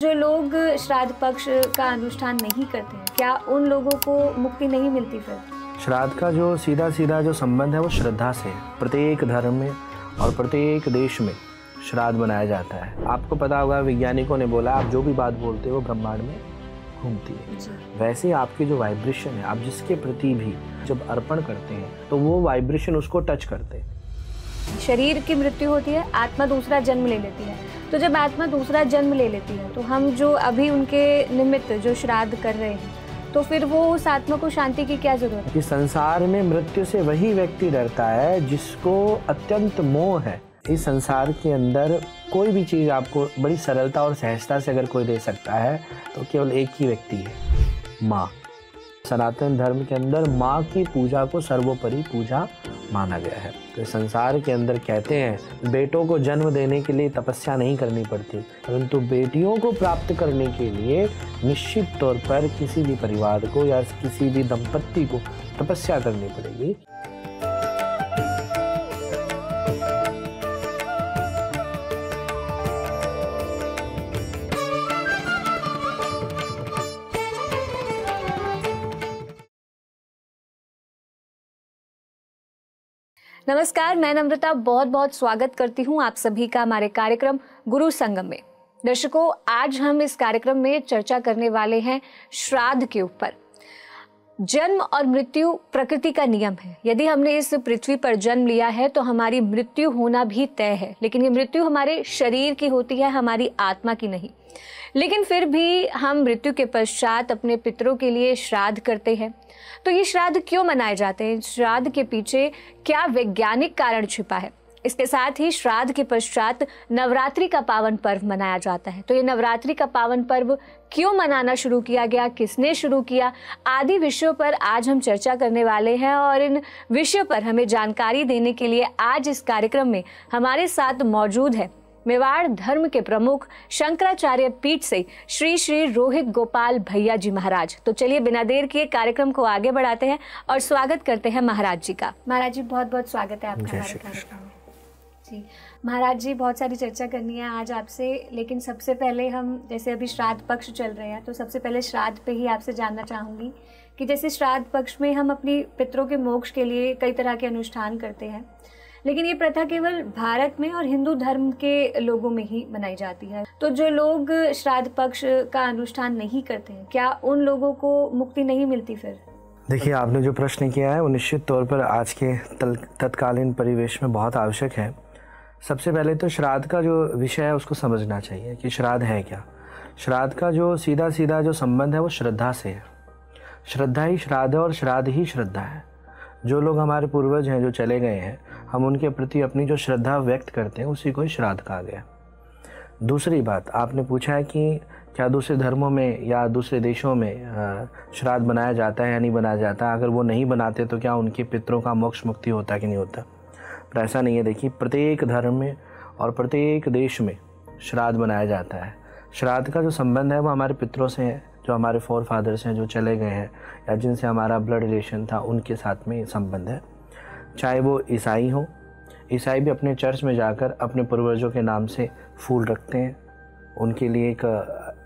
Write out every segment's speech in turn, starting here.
जो लोग श्राद्ध पक्ष का अनुष्ठान नहीं करते हैं, क्या उन लोगों को मुक्ति नहीं मिलती फिर? श्राद्ध का जो सीधा सीधा जो संबंध है वो श्रद्धा से है। प्रत्येक धर्म में और प्रत्येक देश में श्राद्ध बनाया जाता है। आपको पता होगा, वैज्ञानिकों ने बोला आप जो भी बात बोलते हो वो ब्रह्मांड में घूमती है। वैसे आपकी जो वाइब्रेशन है, आप जिसके प्रति भी जब अर्पण करते हैं तो वो वाइब्रेशन उसको टच करते हैं। शरीर की मृत्यु होती है, आत्मा दूसरा जन्म ले लेती है। तो जब आत्मा दूसरा जन्म ले लेती है तो हम जो अभी उनके निमित्त जो श्राद्ध कर रहे हैं, तो फिर वो उस आत्मा को शांति की क्या जरूरत है? कि संसार में मृत्यु से वही व्यक्ति डरता है जिसको अत्यंत मोह है। इस संसार के अंदर कोई भी चीज़ आपको बड़ी सरलता और सहजता से अगर कोई दे सकता है तो केवल एक ही व्यक्ति है, माँ। सनातन धर्म के अंदर माँ की पूजा को सर्वोपरि पूजा माना गया है। तो संसार के अंदर कहते हैं बेटों को जन्म देने के लिए तपस्या नहीं करनी पड़ती, परंतु बेटियों को प्राप्त करने के लिए निश्चित तौर पर किसी भी परिवार को या किसी भी दंपत्ति को तपस्या करनी पड़ेगी। नमस्कार, मैं नम्रता बहुत बहुत स्वागत करती हूँ आप सभी का हमारे कार्यक्रम गुरु संगम में। दर्शकों, आज हम इस कार्यक्रम में चर्चा करने वाले हैं श्राद्ध के ऊपर। जन्म और मृत्यु प्रकृति का नियम है। यदि हमने इस पृथ्वी पर जन्म लिया है तो हमारी मृत्यु होना भी तय है, लेकिन ये मृत्यु हमारे शरीर की होती है, हमारी आत्मा की नहीं। लेकिन फिर भी हम मृत्यु के पश्चात अपने पितरों के लिए श्राद्ध करते हैं। तो ये श्राद्ध क्यों मनाए जाते हैं? श्राद्ध के पीछे क्या वैज्ञानिक कारण छिपा है? इसके साथ ही श्राद्ध के पश्चात नवरात्रि का पावन पर्व मनाया जाता है। तो ये नवरात्रि का पावन पर्व क्यों मनाना शुरू किया गया, किसने शुरू किया, आदि विषयों पर आज हम चर्चा करने वाले हैं। और इन विषयों पर हमें जानकारी देने के लिए आज इस कार्यक्रम में हमारे साथ मौजूद है मेवाड़ धर्म के प्रमुख शंकराचार्य पीठ से श्री श्री रोहित गोपाल भैया जी महाराज। तो चलिए बिना देर किए कार्यक्रम को आगे बढ़ाते हैं और स्वागत करते हैं महाराज जी का। महाराज जी, बहुत बहुत स्वागत है आपका हमारे कार्यक्रम में। जी महाराज जी, बहुत सारी चर्चा करनी है आज आपसे, लेकिन सबसे पहले हम जैसे अभी श्राद्ध पक्ष चल रहे हैं तो सबसे पहले श्राद्ध पे ही आपसे जानना चाहूँगी कि जैसे श्राद्ध पक्ष में हम अपनी पितरों के मोक्ष के लिए कई तरह के अनुष्ठान करते हैं, लेकिन ये प्रथा केवल भारत में और हिंदू धर्म के लोगों में ही मनाई जाती है। तो जो लोग श्राद्ध पक्ष का अनुष्ठान नहीं करते हैं, क्या उन लोगों को मुक्ति नहीं मिलती फिर? देखिए, आपने जो प्रश्न किया है वो निश्चित तौर पर आज के तत्कालीन परिवेश में बहुत आवश्यक है। सबसे पहले तो श्राद्ध का जो विषय है उसको समझना चाहिए कि श्राद्ध है क्या। श्राद्ध का जो सीधा सीधा जो संबंध है वो श्रद्धा से है। श्रद्धा ही श्राद्ध है और श्राद्ध ही श्रद्धा है। जो लोग हमारे पूर्वज हैं, जो चले गए हैं, हम उनके प्रति अपनी जो श्रद्धा व्यक्त करते हैं उसी को ही श्राद्ध कहा गया। दूसरी बात, आपने पूछा है कि क्या दूसरे धर्मों में या दूसरे देशों में श्राद्ध बनाया जाता है या नहीं बनाया जाता। अगर वो नहीं बनाते तो क्या उनके पितरों का मोक्ष मुक्ति होता है कि नहीं होता? पर ऐसा नहीं है। देखिए, प्रत्येक धर्म में और प्रत्येक देश में श्राद्ध बनाया जाता है। श्राद्ध का जो संबंध है वो हमारे पितरों से है, जो हमारे फोर फादर्स हैं, जो चले गए हैं या जिनसे हमारा ब्लड रिलेशन था, उनके साथ में संबंध है। चाहे वो ईसाई हो, ईसाई भी अपने चर्च में जाकर अपने पूर्वजों के नाम से फूल रखते हैं, उनके लिए एक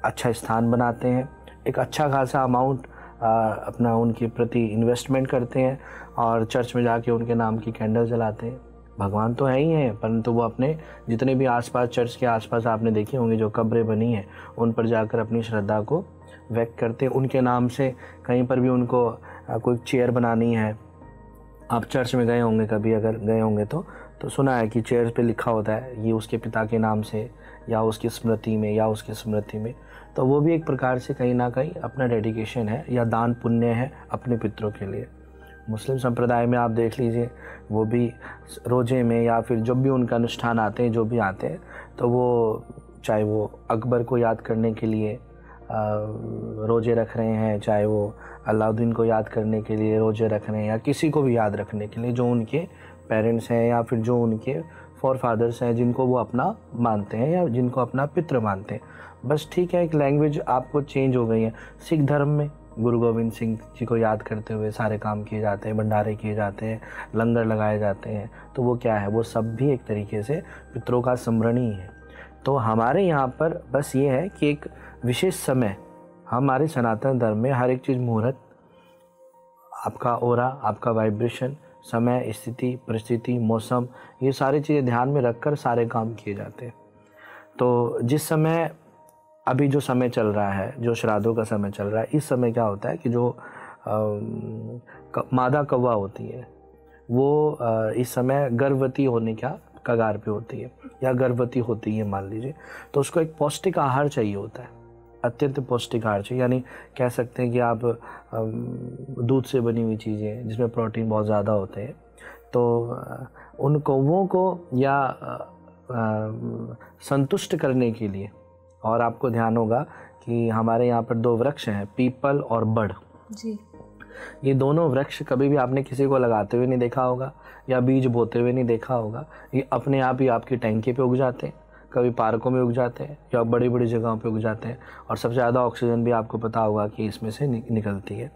अच्छा स्थान बनाते हैं, एक अच्छा खासा अमाउंट अपना उनके प्रति इन्वेस्टमेंट करते हैं और चर्च में जाके उनके नाम की कैंडल जलाते हैं। भगवान तो है ही हैं, परंतु वो अपने जितने भी आसपास, चर्च के आसपास आपने देखे होंगे जो कब्रें बनी हैं, उन पर जाकर अपनी श्रद्धा को व्यक्त करते हैं। उनके नाम से कहीं पर भी उनको कोई चेयर बनानी है, आप चर्च में गए होंगे कभी, अगर गए होंगे तो सुना है कि चेयर पे लिखा होता है ये उसके पिता के नाम से या उसकी स्मृति में या उसकी स्मृति में। तो वो भी एक प्रकार से कहीं ना कहीं अपना डेडिकेशन है या दान पुण्य है अपने पितरों के लिए। मुस्लिम संप्रदाय में आप देख लीजिए, वो भी रोज़े में या फिर जब भी उनका अनुष्ठान आते हैं, जो भी आते हैं, तो वो चाहे वो अकबर को याद करने के लिए रोज़े रख रहे हैं, चाहे वो अलाउद्दीन को याद करने के लिए रोज़े रख रहे हैं, या किसी को भी याद रखने के लिए जो उनके पेरेंट्स हैं या फिर जो उनके फोर फादर्स हैं, जिनको वो अपना मानते हैं या जिनको अपना पितृ मानते हैं। बस ठीक है, एक लैंग्वेज आपको चेंज हो गई है। सिख धर्म में गुरु गोविंद सिंह जी को याद करते हुए सारे काम किए जाते हैं, भंडारे किए जाते हैं, लंगर लगाए जाते हैं। तो वो क्या है, वो सब भी एक तरीके से पितरों का स्मरण ही है। तो हमारे यहाँ पर बस ये है कि एक विशेष समय, हमारे सनातन धर्म में हर एक चीज़ मुहूर्त, आपका ओरा, आपका वाइब्रेशन, समय, स्थिति, परिस्थिति, मौसम, ये सारी चीज़ें ध्यान में रखकर सारे काम किए जाते हैं। तो जिस समय अभी जो समय चल रहा है, जो श्राद्धों का समय चल रहा है, इस समय क्या होता है कि जो मादा कौवा होती है वो इस समय गर्भवती होने का कगार पे होती है या गर्भवती होती है मान लीजिए, तो उसको एक पौष्टिक आहार चाहिए होता है, अत्यंत पौष्टिक आहार चाहिए। यानी कह सकते हैं कि आप दूध से बनी हुई चीज़ें जिसमें प्रोटीन बहुत ज़्यादा होते हैं, तो उन कौवों को या संतुष्ट करने के लिए, और आपको ध्यान होगा कि हमारे यहाँ पर 2 वृक्ष हैं, पीपल और बड़ जी। ये दोनों वृक्ष कभी भी आपने किसी को लगाते हुए नहीं देखा होगा या बीज बोते हुए नहीं देखा होगा। ये अपने आप ही आपकी टैंकी पे उग जाते हैं, कभी पार्कों में उग जाते हैं या बड़ी बड़ी जगहों पे उग जाते हैं, और सबसे ज़्यादा ऑक्सीजन भी आपको पता होगा कि इसमें से निकलती है।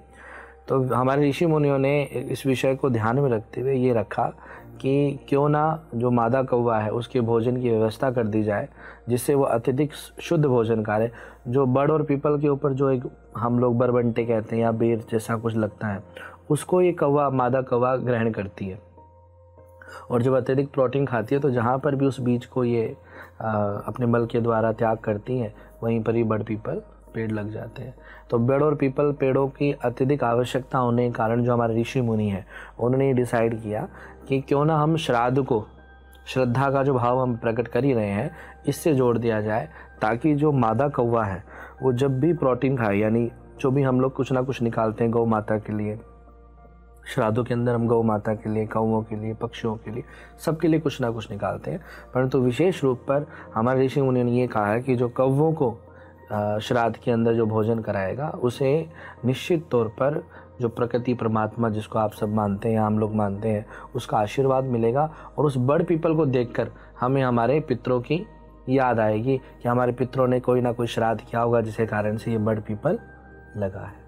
तो हमारे ऋषि मुनियों ने इस विषय को ध्यान में रखते हुए ये रखा कि क्यों ना जो मादा कौवा है उसके भोजन की व्यवस्था कर दी जाए, जिससे वो अत्यधिक शुद्ध भोजन करे। जो बड़ और पीपल के ऊपर जो एक हम लोग बरबंटे कहते हैं या बेर जैसा कुछ लगता है, उसको ये कौवा, मादा कौवा ग्रहण करती है, और जब अत्यधिक प्रोटीन खाती है तो जहाँ पर भी उस बीज को ये अपने मल के द्वारा त्याग करती हैं, वहीं पर ही बड़ पीपल पेड़ लग जाते हैं। तो बड़ और पीपल पेड़ों की अत्यधिक आवश्यकता होने के कारण जो हमारे ऋषि मुनि हैं उन्होंने ये डिसाइड किया कि क्यों ना हम श्राद्ध को, श्रद्धा का जो भाव हम प्रकट कर ही रहे हैं, इससे जोड़ दिया जाए, ताकि जो मादा कौवा है वो जब भी प्रोटीन खाए, यानी जो भी हम लोग कुछ ना कुछ निकालते हैं गौ माता के लिए, श्राद्धों के अंदर हम गौ माता के लिए, कौवों के लिए, पक्षियों के लिए, सबके लिए कुछ ना कुछ निकालते हैं, परंतु विशेष रूप पर हमारे ऋषि मुनियों ने ये कहा है कि जो कौवों को श्राद्ध के अंदर जो भोजन कराएगा उसे निश्चित तौर पर जो प्रकृति परमात्मा जिसको आप सब मानते हैं या हम लोग मानते हैं, उसका आशीर्वाद मिलेगा, और उस बड़ पीपल को देखकर हमें हमारे पितरों की याद आएगी कि हमारे पितरों ने कोई ना कोई श्राद्ध किया होगा जिसके कारण से ये बड़ पीपल लगा है।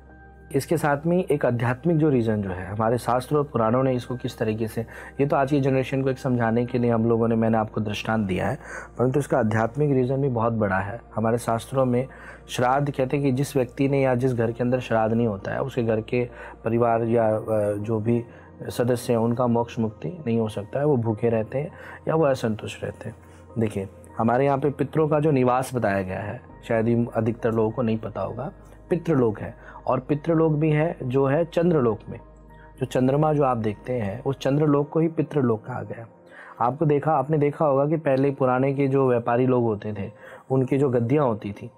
इसके साथ में एक आध्यात्मिक जो रीज़न जो है, हमारे शास्त्रों और पुराणों ने इसको किस तरीके से, ये तो आज की जनरेशन को एक समझाने के लिए हम लोगों ने, मैंने आपको दृष्टांत दिया है, परंतु इसका आध्यात्मिक रीज़न भी बहुत बड़ा है। हमारे शास्त्रों में श्राद्ध कहते हैं कि जिस व्यक्ति ने या जिस घर के अंदर श्राद्ध नहीं होता है, उसके घर के परिवार या जो भी सदस्य हैं उनका मोक्ष मुक्ति नहीं हो सकता है, वो भूखे रहते हैं या वो असंतुष्ट रहते हैं। देखिए हमारे यहाँ पे पितरों का जो निवास बताया गया है, शायद ही अधिकतर लोगों को नहीं पता होगा, पितृलोक है, और पितृलोक भी है जो है चंद्रलोक में। जो चंद्रमा जो आप देखते हैं उस चंद्रलोक को ही पितृलोक कहा गया। आपने देखा होगा कि पहले पुराने के जो व्यापारी लोग होते थे, उनकी जो गद्दियाँ होती थी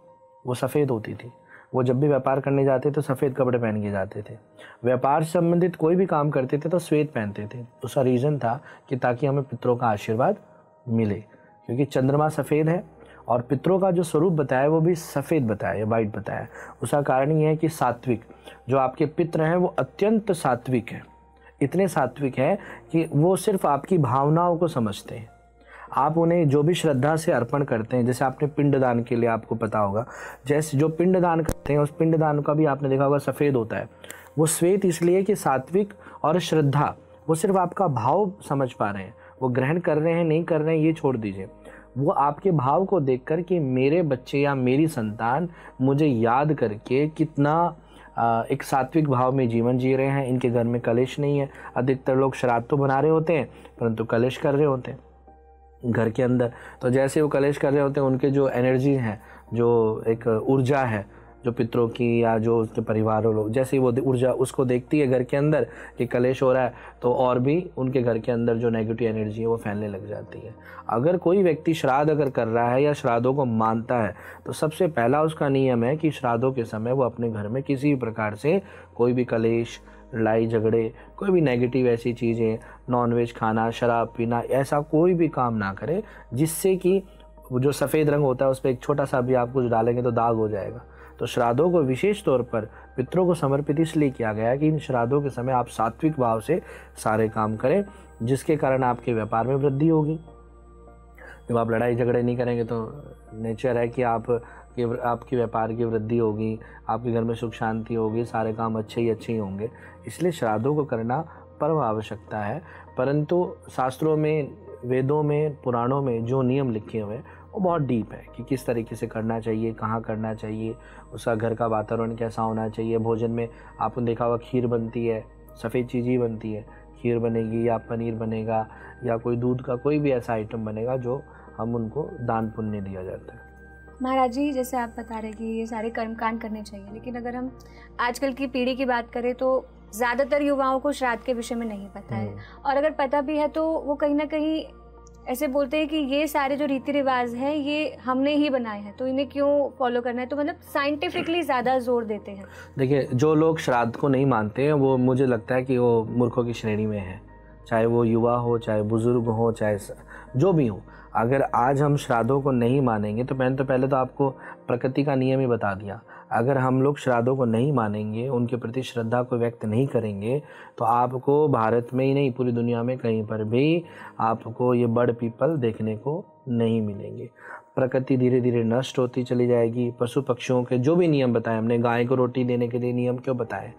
वो सफ़ेद होती थी। वो जब भी व्यापार करने जाते तो सफ़ेद कपड़े पहन के जाते थे। व्यापार से संबंधित कोई भी काम करते थे तो श्वेत पहनते थे। उसका रीज़न था कि ताकि हमें पितरों का आशीर्वाद मिले, क्योंकि चंद्रमा सफ़ेद है और पितरों का जो स्वरूप बताया वो भी सफ़ेद बताया, वाइट बताया। उसका कारण ये है कि सात्विक, जो आपके पितर हैं वो अत्यंत सात्विक हैं, इतने सात्विक हैं कि वो सिर्फ आपकी भावनाओं को समझते हैं। आप उन्हें जो भी श्रद्धा से अर्पण करते हैं, जैसे आपने पिंडदान के लिए आपको पता होगा, जैसे जो पिंडदान करते हैं उस पिंडदान का भी आपने देखा होगा सफ़ेद होता है। वो श्वेत इसलिए कि सात्विक और श्रद्धा, वो सिर्फ आपका भाव समझ पा रहे हैं, वो ग्रहण कर रहे हैं नहीं कर रहे हैं ये छोड़ दीजिए, वो आपके भाव को देखकर कि मेरे बच्चे या मेरी संतान मुझे याद करके कितना एक सात्विक भाव में जीवन जी रहे हैं, इनके घर में कलेश नहीं है। अधिकतर लोग श्राद्ध तो बना रहे होते हैं परंतु कलेश कर रहे होते हैं घर के अंदर। तो जैसे वो कलेश कर रहे होते हैं, उनके जो एनर्जी है, जो एक ऊर्जा है जो पितरों की या जो उसके परिवार लोग, जैसे ही वो ऊर्जा उसको देखती है घर के अंदर कि कलेश हो रहा है, तो और भी उनके घर के अंदर जो नेगेटिव एनर्जी है वो फैलने लग जाती है। अगर कोई व्यक्ति श्राद्ध अगर कर रहा है या श्राद्धों को मानता है, तो सबसे पहला उसका नियम है कि श्राद्धों के समय वो अपने घर में किसी भी प्रकार से कोई भी कलेश, लड़ाई झगड़े, कोई भी नेगेटिव ऐसी चीज़ें, नॉनवेज खाना, शराब पीना, ऐसा कोई भी काम ना करे जिससे कि वो जो सफ़ेद रंग होता है उस पर एक छोटा सा भी आप कुछ डालेंगे तो दाग हो जाएगा। तो श्राद्धों को विशेष तौर पर पितरों को समर्पित इसलिए किया गया है कि इन श्राद्धों के समय आप सात्विक भाव से सारे काम करें, जिसके कारण आपके व्यापार में वृद्धि होगी। जब आप लड़ाई झगड़े नहीं करेंगे तो नेचर है कि आपके व्यापार की वृद्धि होगी, आपके घर में सुख शांति होगी, सारे काम अच्छे ही होंगे। इसलिए श्राद्धों को करना परम आवश्यकता है। परंतु शास्त्रों में, वेदों में, पुराणों में जो नियम लिखे हुए हैं वो बहुत डीप है कि किस तरीके से करना चाहिए, कहाँ करना चाहिए, उसका घर का वातावरण कैसा होना चाहिए। भोजन में आपने देखा होगा खीर बनती है, सफ़ेद चीज़ ही बनती है, खीर बनेगी या पनीर बनेगा या कोई दूध का कोई भी ऐसा आइटम बनेगा जो हम उनको दान पुण्य दिया जाता है। महाराज जी, जैसे आप बता रहे कि ये सारे कर्मकांड करने चाहिए, लेकिन अगर हम आजकल की पीढ़ी की बात करें तो ज़्यादातर युवाओं को श्राद्ध के विषय में नहीं पता है, और अगर पता भी है तो वो कहीं ना कहीं ऐसे बोलते हैं कि ये सारे जो रीति रिवाज हैं ये हमने ही बनाए हैं, तो इन्हें क्यों फॉलो करना है, तो मतलब साइंटिफिकली ज़्यादा जोर देते हैं। देखिए, जो लोग श्राद्ध को नहीं मानते हैं वो मुझे लगता है कि वो मूर्खों की श्रेणी में है, चाहे वो युवा हो, चाहे बुजुर्ग हो, चाहे जो भी हो। अगर आज हम श्राद्धों को नहीं मानेंगे तो मैंने तो पहले तो आपको प्रकृति का नियम ही बता दिया। अगर हम लोग श्राद्धों को नहीं मानेंगे, उनके प्रति श्रद्धा को व्यक्त नहीं करेंगे, तो आपको भारत में ही नहीं पूरी दुनिया में कहीं पर भी आपको ये बड़ पीपल देखने को नहीं मिलेंगे। प्रकृति धीरे धीरे नष्ट होती चली जाएगी। पशु पक्षियों के जो भी नियम बताए हमने, गाय को रोटी देने के लिए नियम क्यों बताए?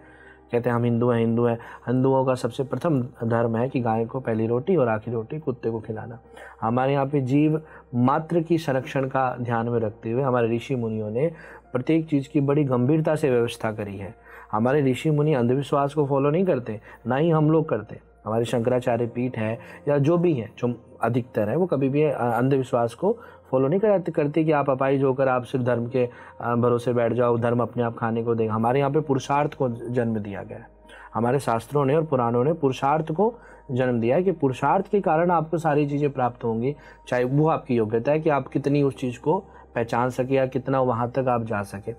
कहते हैं हम हिंदू हैं, हिंदुओं का सबसे प्रथम धर्म है कि गाय को पहली रोटी और आखिरी रोटी कुत्ते को खिलाना। हमारे यहाँ पे जीव मात्र की संरक्षण का ध्यान में रखते हुए हमारे ऋषि मुनियों ने प्रत्येक चीज़ की बड़ी गंभीरता से व्यवस्था करी है। हमारे ऋषि मुनि अंधविश्वास को फॉलो नहीं करते, ना ही हम लोग करते। हमारे शंकराचार्य पीठ है या जो भी है, जो अधिकतर है, वो कभी भी अंधविश्वास को फॉलो नहीं करती कि आप अपाहिज होकर आप सिर्फ धर्म के भरोसे बैठ जाओ, धर्म अपने आप खाने को देगा। हमारे यहाँ पे पुरुषार्थ को जन्म दिया गया है। हमारे शास्त्रों ने और पुराणों ने पुरुषार्थ को जन्म दिया है कि पुरुषार्थ के कारण आपको सारी चीज़ें प्राप्त होंगी, चाहे वो आपकी योग्यता है कि आप कितनी उस चीज़ को पहचान सके या कितना वहाँ तक आप जा सके।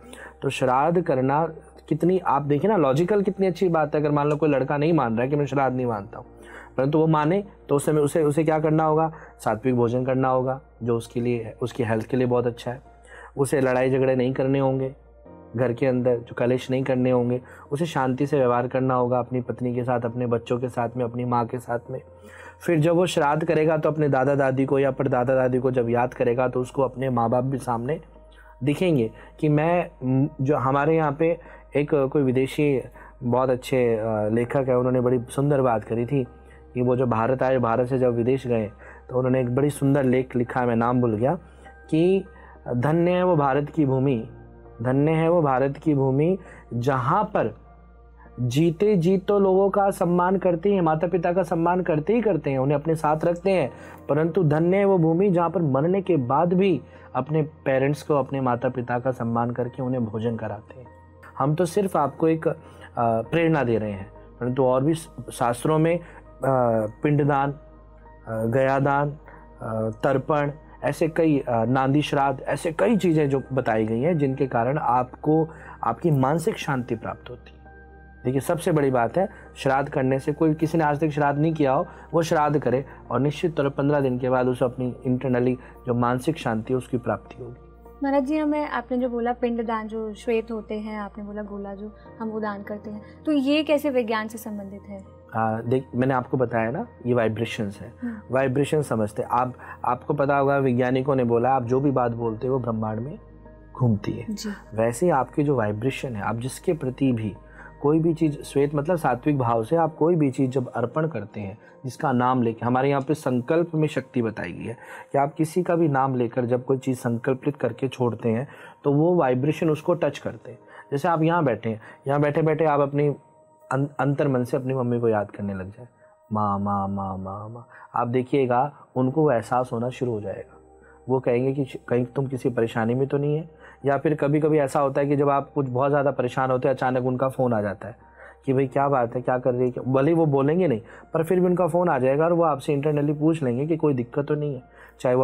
तो श्राद्ध करना कितनी, आप देखिए ना, लॉजिकल कितनी अच्छी बात है। अगर मान लो कोई लड़का नहीं मान रहा है कि मैं श्राद्ध नहीं मानता हूँ, परंतु वो माने तो उस समय उसे क्या करना होगा? सात्विक भोजन करना होगा, जो उसके लिए, उसकी हेल्थ के लिए बहुत अच्छा है। उसे लड़ाई झगड़े नहीं करने होंगे, घर के अंदर जो कलेश नहीं करने होंगे। उसे शांति से व्यवहार करना होगा अपनी पत्नी के साथ, अपने बच्चों के साथ में, अपनी माँ के साथ में। फिर जब वो श्राद्ध करेगा तो अपने दादा दादी को या परदादा दादी को जब याद करेगा तो उसको अपने माँ बाप भी सामने दिखेंगे कि मैं, जो हमारे यहाँ पे एक कोई विदेशी बहुत अच्छे लेखक है, उन्होंने बड़ी सुंदर बात करी थी कि वो जो भारत आए, भारत से जब विदेश गए तो उन्होंने एक बड़ी सुंदर लेख लिखा है, मैं नाम भूल गया, कि धन्य है वो भारत की भूमि, धन्य है वो भारत की भूमि जहाँ पर जीते जी तो लोगों का सम्मान करते हैं, माता पिता का सम्मान करते ही करते हैं, उन्हें अपने साथ रखते हैं, परंतु धन्य है वो भूमि जहाँ पर मरने के बाद भी अपने पेरेंट्स को, अपने माता पिता का सम्मान करके उन्हें भोजन कराते हैं। हम तो सिर्फ आपको एक प्रेरणा दे रहे हैं, परंतु और भी शास्त्रों में पिंडदान, गयादान, तर्पण, ऐसे कई, नांदी श्राद्ध, ऐसे कई चीज़ें जो बताई गई हैं जिनके कारण आपको आपकी मानसिक शांति प्राप्त होती है। देखिए, सबसे बड़ी बात है, श्राद्ध करने से, कोई किसी ने आज तक श्राद्ध नहीं किया हो वो श्राद्ध करे और निश्चित तौर पर 15 दिन के बाद उसे अपनी इंटरनली जो मानसिक शांति है उसकी प्राप्ति होगी। महाराज जी, हमें आपने जो बोला पिंडदान, जो श्वेत होते हैं, आपने बोला गोला जो हम वो दान करते हैं, तो ये कैसे विज्ञान से संबंधित है? देख, मैंने आपको बताया ना, ये वाइब्रेशंस है, वाइब्रेशन समझते आपको पता होगा, वैज्ञानिकों ने बोला आप जो भी बात बोलते हो वो ब्रह्मांड में घूमती है। वैसे ही आपकी जो वाइब्रेशन है, आप जिसके प्रति भी कोई भी चीज़, श्वेत मतलब सात्विक भाव से आप कोई भी चीज़ जब अर्पण करते हैं, जिसका नाम लेके, हमारे यहाँ पे संकल्प में शक्ति बताई गई है कि आप किसी का भी नाम लेकर जब कोई चीज़ संकल्पित करके छोड़ते हैं तो वो वाइब्रेशन उसको टच करते हैं। जैसे आप यहाँ बैठे हैं, यहाँ बैठे बैठे आप अपनी अंतर मन से अपनी मम्मी को याद करने लग जाए, माँ माँ माँ माँ माँ, आप देखिएगा उनको वो एहसास होना शुरू हो जाएगा। वो कहेंगे कि कहीं तुम किसी परेशानी में तो नहीं है। या फिर कभी कभी ऐसा होता है कि जब आप कुछ बहुत ज़्यादा परेशान होते हैं, अचानक उनका फ़ोन आ जाता है कि भाई क्या बात है, क्या कर रही है, भले वो बोलेंगे नहीं पर फिर भी उनका फ़ोन आ जाएगा और वो आपसे इंटरनली पूछ लेंगे कि कोई दिक्कत तो नहीं है। चाहे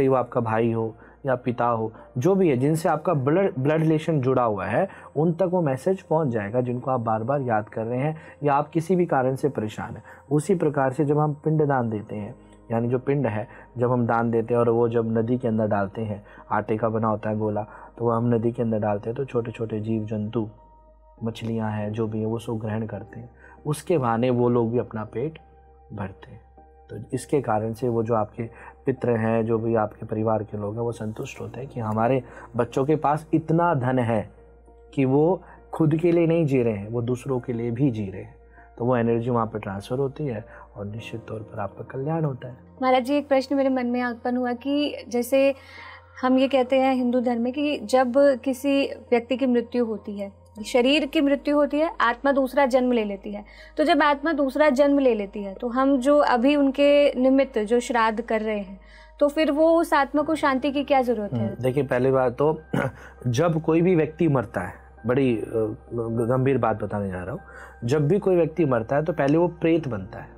वो आपका भाई हो या पिता हो, जो भी है जिनसे आपका ब्लड रिलेशन जुड़ा हुआ है, उन तक वो मैसेज पहुंच जाएगा जिनको आप बार बार याद कर रहे हैं या आप किसी भी कारण से परेशान हैं। उसी प्रकार से जब हम पिंड दान देते हैं, यानी जो पिंड है जब हम दान देते हैं और वो जब नदी के अंदर डालते हैं, आटे का बना होता है गोला, तो वो हम नदी के अंदर डालते हैं तो छोटे छोटे जीव जंतु, मछलियाँ हैं, जो भी है वो सब ग्रहण करते हैं। उसके बहाने वो लोग भी अपना पेट भरते हैं। तो इसके कारण से वो जो आपके पितृ हैं, जो भी आपके परिवार के लोग हैं, वो संतुष्ट होते हैं कि हमारे बच्चों के पास इतना धन है कि वो खुद के लिए नहीं जी रहे हैं, वो दूसरों के लिए भी जी रहे हैं। तो वो एनर्जी वहाँ पर ट्रांसफ़र होती है और निश्चित तौर पर आपका कल्याण होता है। महाराज जी, एक प्रश्न मेरे मन में उत्पन्न हुआ कि जैसे हम ये कहते हैं हिंदू धर्म में कि जब किसी व्यक्ति की मृत्यु होती है, शरीर की मृत्यु होती है, आत्मा दूसरा जन्म ले लेती है। तो जब आत्मा दूसरा जन्म ले लेती है तो हम जो अभी उनके निमित्त जो श्राद्ध कर रहे हैं, तो फिर वो उस आत्मा को शांति की क्या जरूरत है? देखिए, पहली बात तो जब कोई भी व्यक्ति मरता है, बड़ी गंभीर बात बताने जा रहा हूँ, जब भी कोई व्यक्ति मरता है तो पहले वो प्रेत बनता है,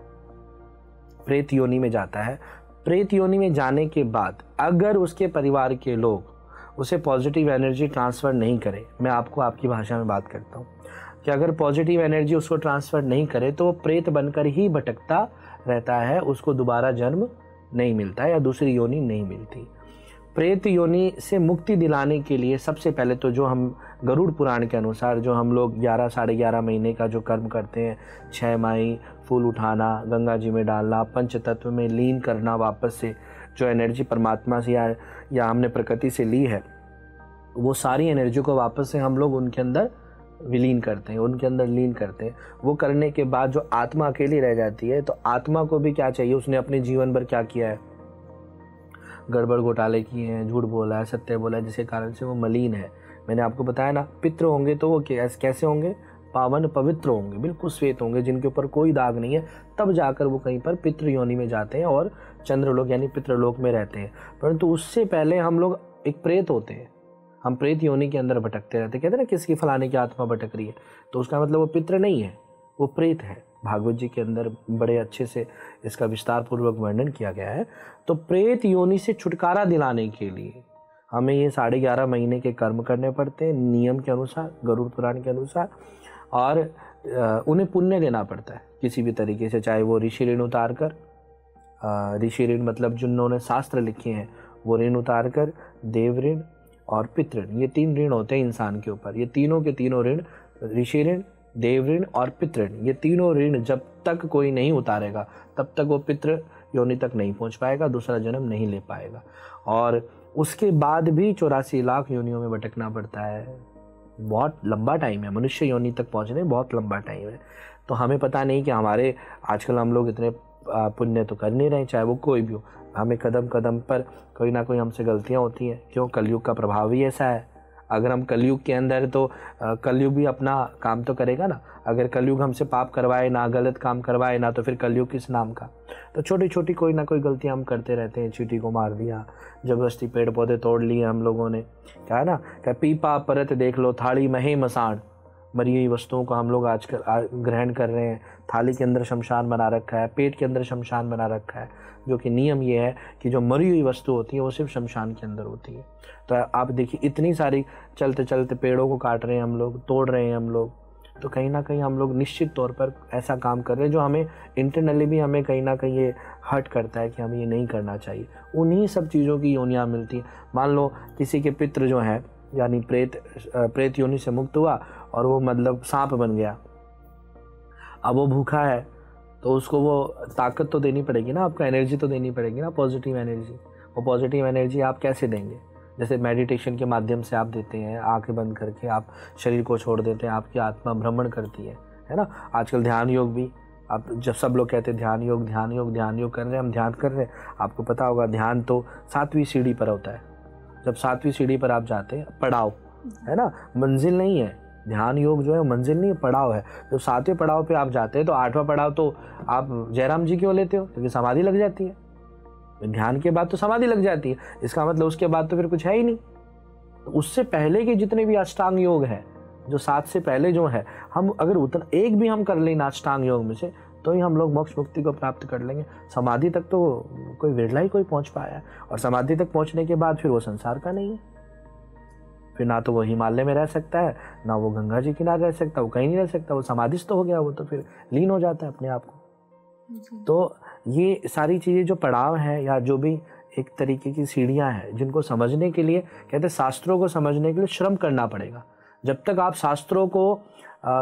प्रेत योनि में जाता है। प्रेत योनि में जाने के बाद अगर उसके परिवार के लोग उसे पॉजिटिव एनर्जी ट्रांसफ़र नहीं करे, मैं आपको आपकी भाषा में बात करता हूँ कि अगर पॉजिटिव एनर्जी उसको ट्रांसफ़र नहीं करे तो वो प्रेत बनकर ही भटकता रहता है, उसको दोबारा जन्म नहीं मिलता या दूसरी योनि नहीं मिलती। प्रेत योनि से मुक्ति दिलाने के लिए सबसे पहले तो जो हम गरुड़ पुराण के अनुसार जो हम लोग 11 साढ़े 11 महीने का जो कर्म करते हैं, 6 माही फूल उठाना, गंगा जी में डालना, पंच तत्व में लीन करना, वापस से जो एनर्जी परमात्मा से या हमने प्रकृति से ली है, वो सारी एनर्जी को वापस से हम लोग उनके अंदर विलीन करते हैं, उनके अंदर लीन करते हैं। वो करने के बाद जो आत्मा अकेली रह जाती है, तो आत्मा को भी क्या चाहिए, उसने अपने जीवन भर क्या किया है, गड़बड़ घोटाले किए हैं, झूठ बोला है, सत्य बोला है, जिसके कारण से वो मलिन है। मैंने आपको बताया ना, पितृ होंगे तो वो कैसे होंगे, पावन पवित्र होंगे, बिल्कुल श्वेत होंगे, जिनके ऊपर कोई दाग नहीं है, तब जाकर वो कहीं पर पितृ योनि में जाते हैं और चंद्रलोक यानी पितृलोक में रहते हैं। परंतु उससे पहले हम लोग एक प्रेत होते हैं, हम प्रेत योनि के अंदर भटकते रहते। कहते हैं ना, किसकी फलाने की आत्मा भटक रही है, तो उसका मतलब वो पितृ नहीं है, वो प्रेत है। भागवत जी के अंदर बड़े अच्छे से इसका विस्तार पूर्वक वर्णन किया गया है। तो प्रेत योनि से छुटकारा दिलाने के लिए हमें ये 11.5 महीने के कर्म करने पड़ते हैं नियम के अनुसार, गरुड़ पुराण के अनुसार, और उन्हें पुण्य देना पड़ता है किसी भी तरीके से, चाहे वो ऋषि ऋण उतार कर, ऋषि ऋण मतलब जिन्होंने शास्त्र लिखे हैं वो ऋण उतार कर, देव ऋण और पितृ ऋण, ये 3 ऋण होते हैं इंसान के ऊपर। ये तीनों के तीनों ऋण, ऋषि ऋण, देव ऋण और पितृ ऋण, ये तीनों ऋण जब तक कोई नहीं उतारेगा तब तक वो पितृ योनि तक नहीं पहुंच पाएगा, दूसरा जन्म नहीं ले पाएगा। और उसके बाद भी 84 लाख योनियों में भटकना पड़ता है। बहुत लंबा टाइम है, मनुष्य योनि तक पहुंचने बहुत लंबा टाइम है। तो हमें पता नहीं कि हमारे आजकल हम लोग इतने पुण्य तो कर नहीं रहे, चाहे वो कोई भी हो, हमें कदम कदम पर कोई ना कोई हमसे गलतियां होती हैं। क्यों? कलयुग का प्रभाव ही ऐसा है। अगर हम कलयुग के अंदर, तो कलयुग भी अपना काम तो करेगा ना। अगर कलयुग हमसे पाप करवाए ना, गलत काम करवाए ना, तो फिर कलयुग किस नाम का। तो छोटी छोटी कोई ना कोई गलतियां हम करते रहते हैं। चींटी को मार दिया, जबरदस्ती पेड़ पौधे तोड़ लिए हम लोगों ने, क्या है ना, क्या पीपा परत देख लो थाली महे मसान, मरी हुई वस्तुओं को हम लोग आजकल ग्रहण कर रहे हैं। थाली के अंदर शमशान बना रखा है, पेट के अंदर शमशान बना रखा है, जो कि नियम ये है कि जो मरी हुई वस्तु होती है वो सिर्फ शमशान के अंदर होती है। तो आप देखिए, इतनी सारी चलते चलते पेड़ों को काट रहे हैं हम लोग, तोड़ रहे हैं हम लोग। तो कहीं ना कहीं हम लोग निश्चित तौर पर ऐसा काम कर रहे हैं जो हमें इंटरनली भी हमें कहीं ना कहीं ये हर्ट करता है कि हमें ये नहीं करना चाहिए। उन्हीं सब चीज़ों की योनियाँ मिलती हैं। मान लो किसी के पितृ जो हैं, यानी प्रेत योनि से मुक्त हुआ और वो मतलब सांप बन गया, अब वो भूखा है, तो उसको वो ताकत तो देनी पड़ेगी ना, आपको एनर्जी तो देनी पड़ेगी ना, पॉजिटिव एनर्जी। वो पॉजिटिव एनर्जी आप कैसे देंगे? जैसे मेडिटेशन के माध्यम से आप देते हैं, आंखें बंद करके आप शरीर को छोड़ देते हैं, आपकी आत्मा भ्रमण करती है ना। आजकल ध्यान योग भी, आप जब सब लोग कहते हैं ध्यान योग ध्यान योग ध्यान योग कर रहे हैं, हम ध्यान कर रहे हैं, आपको पता होगा ध्यान तो 7वीं सीढ़ी पर होता है। जब 7वीं सीढ़ी पर आप जाते हैं, पड़ाव है ना, मंजिल नहीं है। ध्यान योग जो है मंजिल नहीं है, पड़ाव है। जब 7वें पड़ाव पे आप जाते हैं तो 8वां पड़ाव तो आप जयराम जी क्यों लेते हो? क्योंकि समाधि लग जाती है। ध्यान के बाद तो समाधि लग जाती है, इसका मतलब उसके बाद तो फिर कुछ है ही नहीं। तो उससे पहले के जितने भी अष्टांग योग है, जो 7 से पहले जो है, हम अगर उतना एक भी हम कर लें अष्टांग योग में से, तो ही हम लोग मोक्ष मुक्ति को प्राप्त कर लेंगे। समाधि तक तो कोई विरला ही कोई पहुंच पाया है, और समाधि तक पहुंचने के बाद फिर वो संसार का नहीं है। फिर ना तो वो हिमालय में रह सकता है, ना वो गंगा जी किनारे रह सकता, वो कहीं नहीं रह सकता, वो समाधिस्थ हो गया, वो तो फिर लीन हो जाता है अपने आप को। तो ये सारी चीज़ें जो पड़ाव है, या जो भी एक तरीके की सीढ़ियाँ हैं, जिनको समझने के लिए कहते हैं, शास्त्रों को समझने के लिए श्रम करना पड़ेगा। जब तक आप शास्त्रों को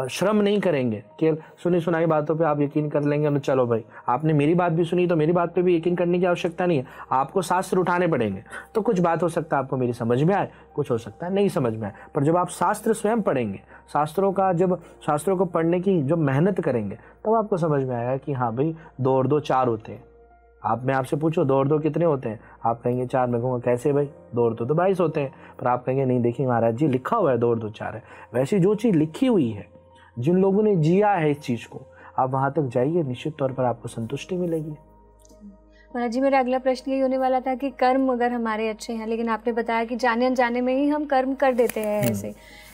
श्रम नहीं करेंगे, केवल सुनी सुनाई बातों पे आप यकीन कर लेंगे, तो चलो भाई आपने मेरी बात भी सुनी तो मेरी बात पे भी यकीन करने की आवश्यकता नहीं है। आपको शास्त्र उठाने पड़ेंगे। तो कुछ बात हो सकता है आपको मेरी समझ में आए, कुछ हो सकता है नहीं समझ में आए, पर जब आप शास्त्र स्वयं पढ़ेंगे, जब शास्त्रों को पढ़ने की जब मेहनत करेंगे, तब आपको समझ में आएगा कि हाँ भाई 2 और 2 4 होते हैं। आप मैं आपसे पूछो 2 और 2 कितने होते हैं, आप कहेंगे 4। मैं कहूँगा कैसे भाई, 2 और 2 तो 22 होते हैं। पर आप कहेंगे नहीं देखिए महाराज जी लिखा हुआ है 2 और 2 4 है। वैसे जो चीज़ लिखी हुई है, जिन लोगों ने जिया है इस चीज़ को, आप वहाँ तक जाइए, निश्चित तौर पर आपको संतुष्टि मिलेगी। महाराज जी मेरा अगला प्रश्न यही होने वाला था कि कर्म अगर हमारे अच्छे हैं, लेकिन आपने बताया कि जाने अनजाने में ही हम कर्म कर देते हैं ऐसे।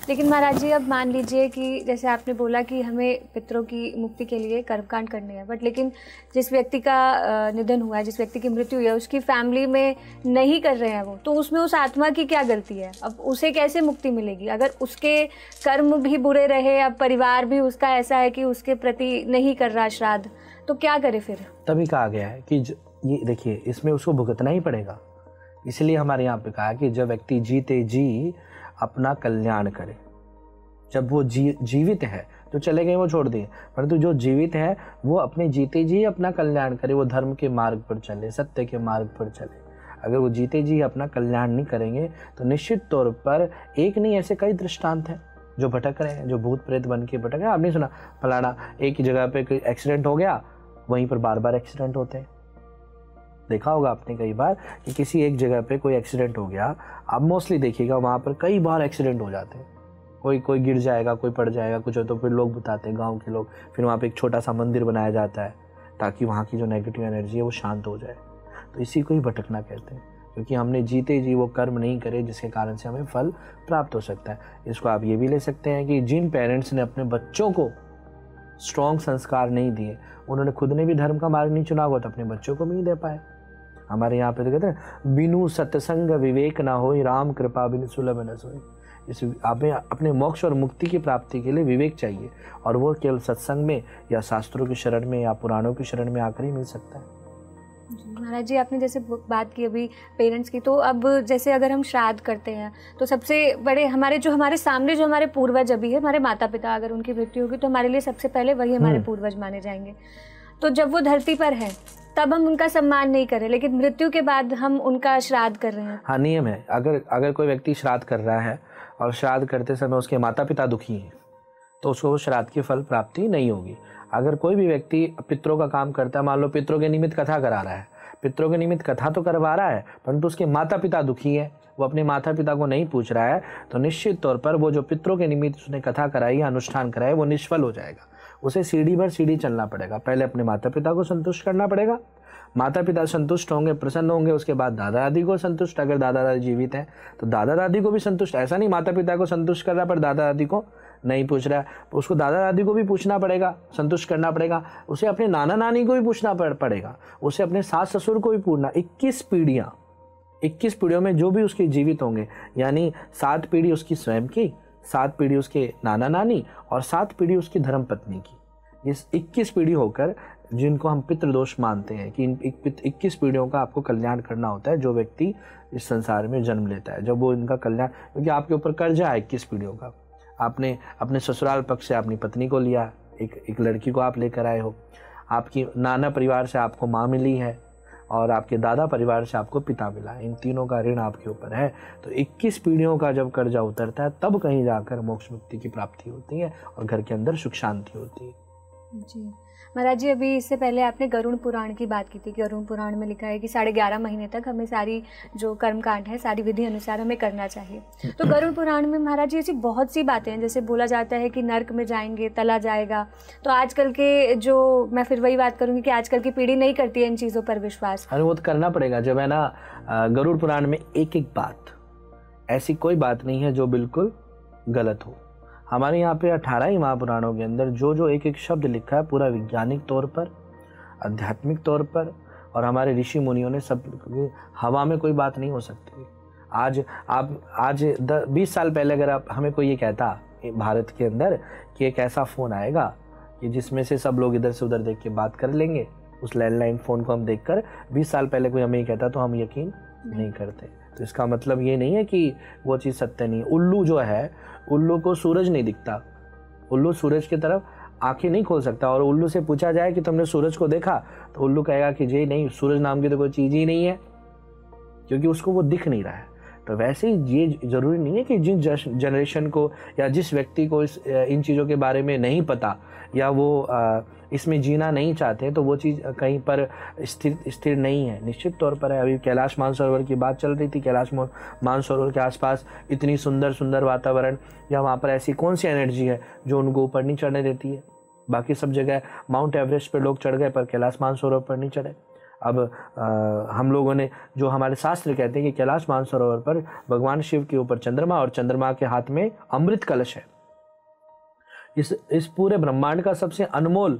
लेकिन महाराज जी अब मान लीजिए कि जैसे आपने बोला कि हमें पितरों की मुक्ति के लिए कर्मकांड करने हैं, बट लेकिन जिस व्यक्ति का निधन हुआ है, जिस व्यक्ति की मृत्यु हुई है, उसकी फैमिली में नहीं कर रहे हैं वो, तो उसमें उस आत्मा की क्या गलती है? अब उसे कैसे मुक्ति मिलेगी अगर उसके कर्म भी बुरे रहे, अब परिवार भी उसका ऐसा है कि उसके प्रति नहीं कर रहा श्राद्ध, तो क्या करे फिर? तभी कहा गया है कि ये देखिए इसमें उसको भुगतना ही पड़ेगा। इसलिए हमारे यहाँ पे कहा कि जब व्यक्ति जीते जी अपना कल्याण करे, जब वो जीवित है तो चले गए वो छोड़ दिए, परंतु जो जीवित है वो अपने जीते जी अपना कल्याण करे, वो धर्म के मार्ग पर चले, सत्य के मार्ग पर चले। अगर वो जीते जी अपना कल्याण नहीं करेंगे तो निश्चित तौर पर एक नहीं ऐसे कई दृष्टांत हैं जो भटक रहे हैं, जो भूत प्रेत बन के भटक रहे हैं। आपने सुना फलाना एक ही जगह पे कोई एक्सीडेंट हो गया, वहीं पर बार बार एक्सीडेंट होते हैं। देखा होगा आपने कई बार कि किसी एक जगह पे कोई एक्सीडेंट हो गया, आप मोस्टली देखिएगा वहाँ पर कई बार एक्सीडेंट हो जाते हैं। कोई गिर जाएगा, कोई पड़ जाएगा, कुछ हो तो फिर लोग बताते हैं, गांव के लोग, फिर वहाँ पे एक छोटा सा मंदिर बनाया जाता है ताकि वहाँ की जो नेगेटिव एनर्जी है वो शांत हो जाए। तो इसी को ही भटकना कहते हैं, क्योंकि हमने जीते जी वो कर्म नहीं करे जिसके कारण से हमें फल प्राप्त हो सकता है। इसको आप ये भी ले सकते हैं कि जिन पेरेंट्स ने अपने बच्चों को स्ट्रॉन्ग संस्कार नहीं दिए, उन्होंने खुद ने भी धर्म का मार्ग नहीं चुना होगा तो अपने बच्चों को भी नहीं दे पाए। हमारे यहाँ पे तो कहते हैं बिनु सत्संग विवेक ना होई, राम कृपा बिनु सुलभ न सोई। इस आप अपने मोक्ष और मुक्ति की प्राप्ति के लिए विवेक चाहिए, और वो केवल सत्संग में या शास्त्रों की शरण में या पुराणों की शरण में आकर ही मिल सकता है। महाराज जी आपने जैसे बात की अभी पेरेंट्स की, तो अब जैसे अगर हम श्राद्ध करते हैं तो सबसे बड़े हमारे सामने जो हमारे पूर्वज अभी है, हमारे माता पिता, अगर उनकी मृत्यु होगी तो हमारे लिए सबसे पहले वही हमारे पूर्वज माने जाएंगे। तो जब वो धरती पर है तब हम उनका सम्मान नहीं करें, लेकिन मृत्यु के बाद हम उनका श्राद्ध कर रहे हैं। हाँ, नियम है। अगर कोई व्यक्ति श्राद्ध कर रहा है और श्राद्ध करते समय उसके माता पिता दुखी हैं तो उसको श्राद्ध की फल प्राप्ति नहीं होगी। अगर कोई भी व्यक्ति पितरों का काम करता है, मान लो पितरों के निमित्त कथा करा रहा है, पितरों के निमित्त कथा तो करवा रहा है, परंतु उसके माता पिता दुखी है, वो अपने माता पिता को नहीं पूछ रहा है, तो निश्चित तौर पर वो जो पितरों के निमित्त उसने कथा कराई या अनुष्ठान कराया वो निष्फल हो जाएगा। उसे सीढ़ी भर सीढ़ी चलना पड़ेगा। पहले अपने माता पिता को संतुष्ट करना पड़ेगा, माता पिता संतुष्ट होंगे, प्रसन्न होंगे, उसके बाद दादा दादी को संतुष्ट, अगर दादा दादी जीवित हैं तो दादा दादी को भी संतुष्ट। ऐसा नहीं माता पिता को संतुष्ट कर रहा पर दादा दादी को नहीं पूछ रहा है, उसको दादा दादी को भी पूछना पड़ेगा, संतुष्ट करना पड़ेगा। उसे अपने नाना नानी को भी पूछना पड़ेगा, उसे अपने सास ससुर को भी पूछना। 21 पीढ़ियों में जो भी उसके जीवित होंगे, यानी 7 पीढ़ी उसकी स्वयं की, 7 पीढ़ी उसके नाना नानी और 7 पीढ़ी उसकी धर्मपत्नी की। इस 21 पीढ़ी होकर जिनको हम पितृदोष मानते हैं कि इन 21 पीढ़ियों का आपको कल्याण करना होता है। जो व्यक्ति इस संसार में जन्म लेता है, जब वो इनका कल्याण, क्योंकि आपके ऊपर कर्जा है 21 पीढ़ियों का। आपने अपने ससुराल पक्ष से अपनी पत्नी को लिया, एक लड़की को आप लेकर आए हो, आपकी नाना परिवार से आपको माँ मिली है और आपके दादा परिवार से आपको पिता मिला। इन तीनों का ऋण आपके ऊपर है। तो 21 पीढ़ियों का जब कर्जा उतरता है तब कहीं जाकर मोक्ष मुक्ति की प्राप्ति होती है और घर के अंदर सुख शांति होती है। जी महाराज जी, अभी इससे पहले आपने गरुड़ पुराण की बात की थी। गरुड़ पुराण में लिखा है कि 11.5 महीने तक हमें सारी जो कर्मकांड है सारी विधि अनुसार हमें करना चाहिए। तो गरुड़ पुराण में महाराज जी ऐसी बहुत सी बातें हैं, जैसे बोला जाता है कि नर्क में जाएंगे, तला जाएगा। तो आजकल के जो, मैं फिर वही बात करूँगी कि आजकल की पीढ़ी नहीं करती है इन चीज़ों पर विश्वास। अरे वो तो करना पड़ेगा। जब है ना गरुड़ पुराण में एक एक बात, ऐसी कोई बात नहीं है जो बिल्कुल गलत हो। हमारे यहाँ पे 18 ही महापुराणों के अंदर जो एक एक शब्द लिखा है पूरा वैज्ञानिक तौर पर, आध्यात्मिक तौर पर, और हमारे ऋषि मुनियों ने सब, हवा में कोई बात नहीं हो सकती। आज 20 साल पहले अगर आप हमें कोई ये कहता भारत के अंदर कि एक ऐसा फ़ोन आएगा कि जिसमें से सब लोग इधर से उधर देख के बात कर लेंगे, उस लैंडलाइन फ़ोन को हम देखकर 20 साल पहले कोई हमें ये कहता तो हम यकीन नहीं करते। तो इसका मतलब ये नहीं है कि वो चीज़ सत्य नहीं है। उल्लू जो है, उल्लू को सूरज नहीं दिखता, उल्लू सूरज की तरफ आंखें नहीं खोल सकता। और उल्लू से पूछा जाए कि तुमने सूरज को देखा, तो उल्लू कहेगा कि जी नहीं, सूरज नाम की तो कोई चीज़ ही नहीं है, क्योंकि उसको वो दिख नहीं रहा है। तो वैसे ही ये ज़रूरी नहीं है कि जिस जनरेशन को या जिस व्यक्ति को इन चीज़ों के बारे में नहीं पता या वो इसमें जीना नहीं चाहते तो वो चीज़ कहीं पर स्थिर नहीं है। निश्चित तौर पर है। अभी कैलाश मानसरोवर की बात चल रही थी, कैलाश मानसरोवर के आसपास इतनी सुंदर वातावरण या वहाँ पर ऐसी कौन सी एनर्जी है जो उनको ऊपर नहीं चढ़ने देती है। बाकी सब जगह माउंट एवरेस्ट पर लोग चढ़ गए पर कैलाश मानसरोवर पर नहीं चढ़े। अब हम लोगों ने जो हमारे शास्त्र कहते हैं कि कैलाश मानसरोवर पर भगवान शिव के ऊपर चंद्रमा और चंद्रमा के हाथ में अमृत कलश है। इस पूरे ब्रह्मांड का सबसे अनमोल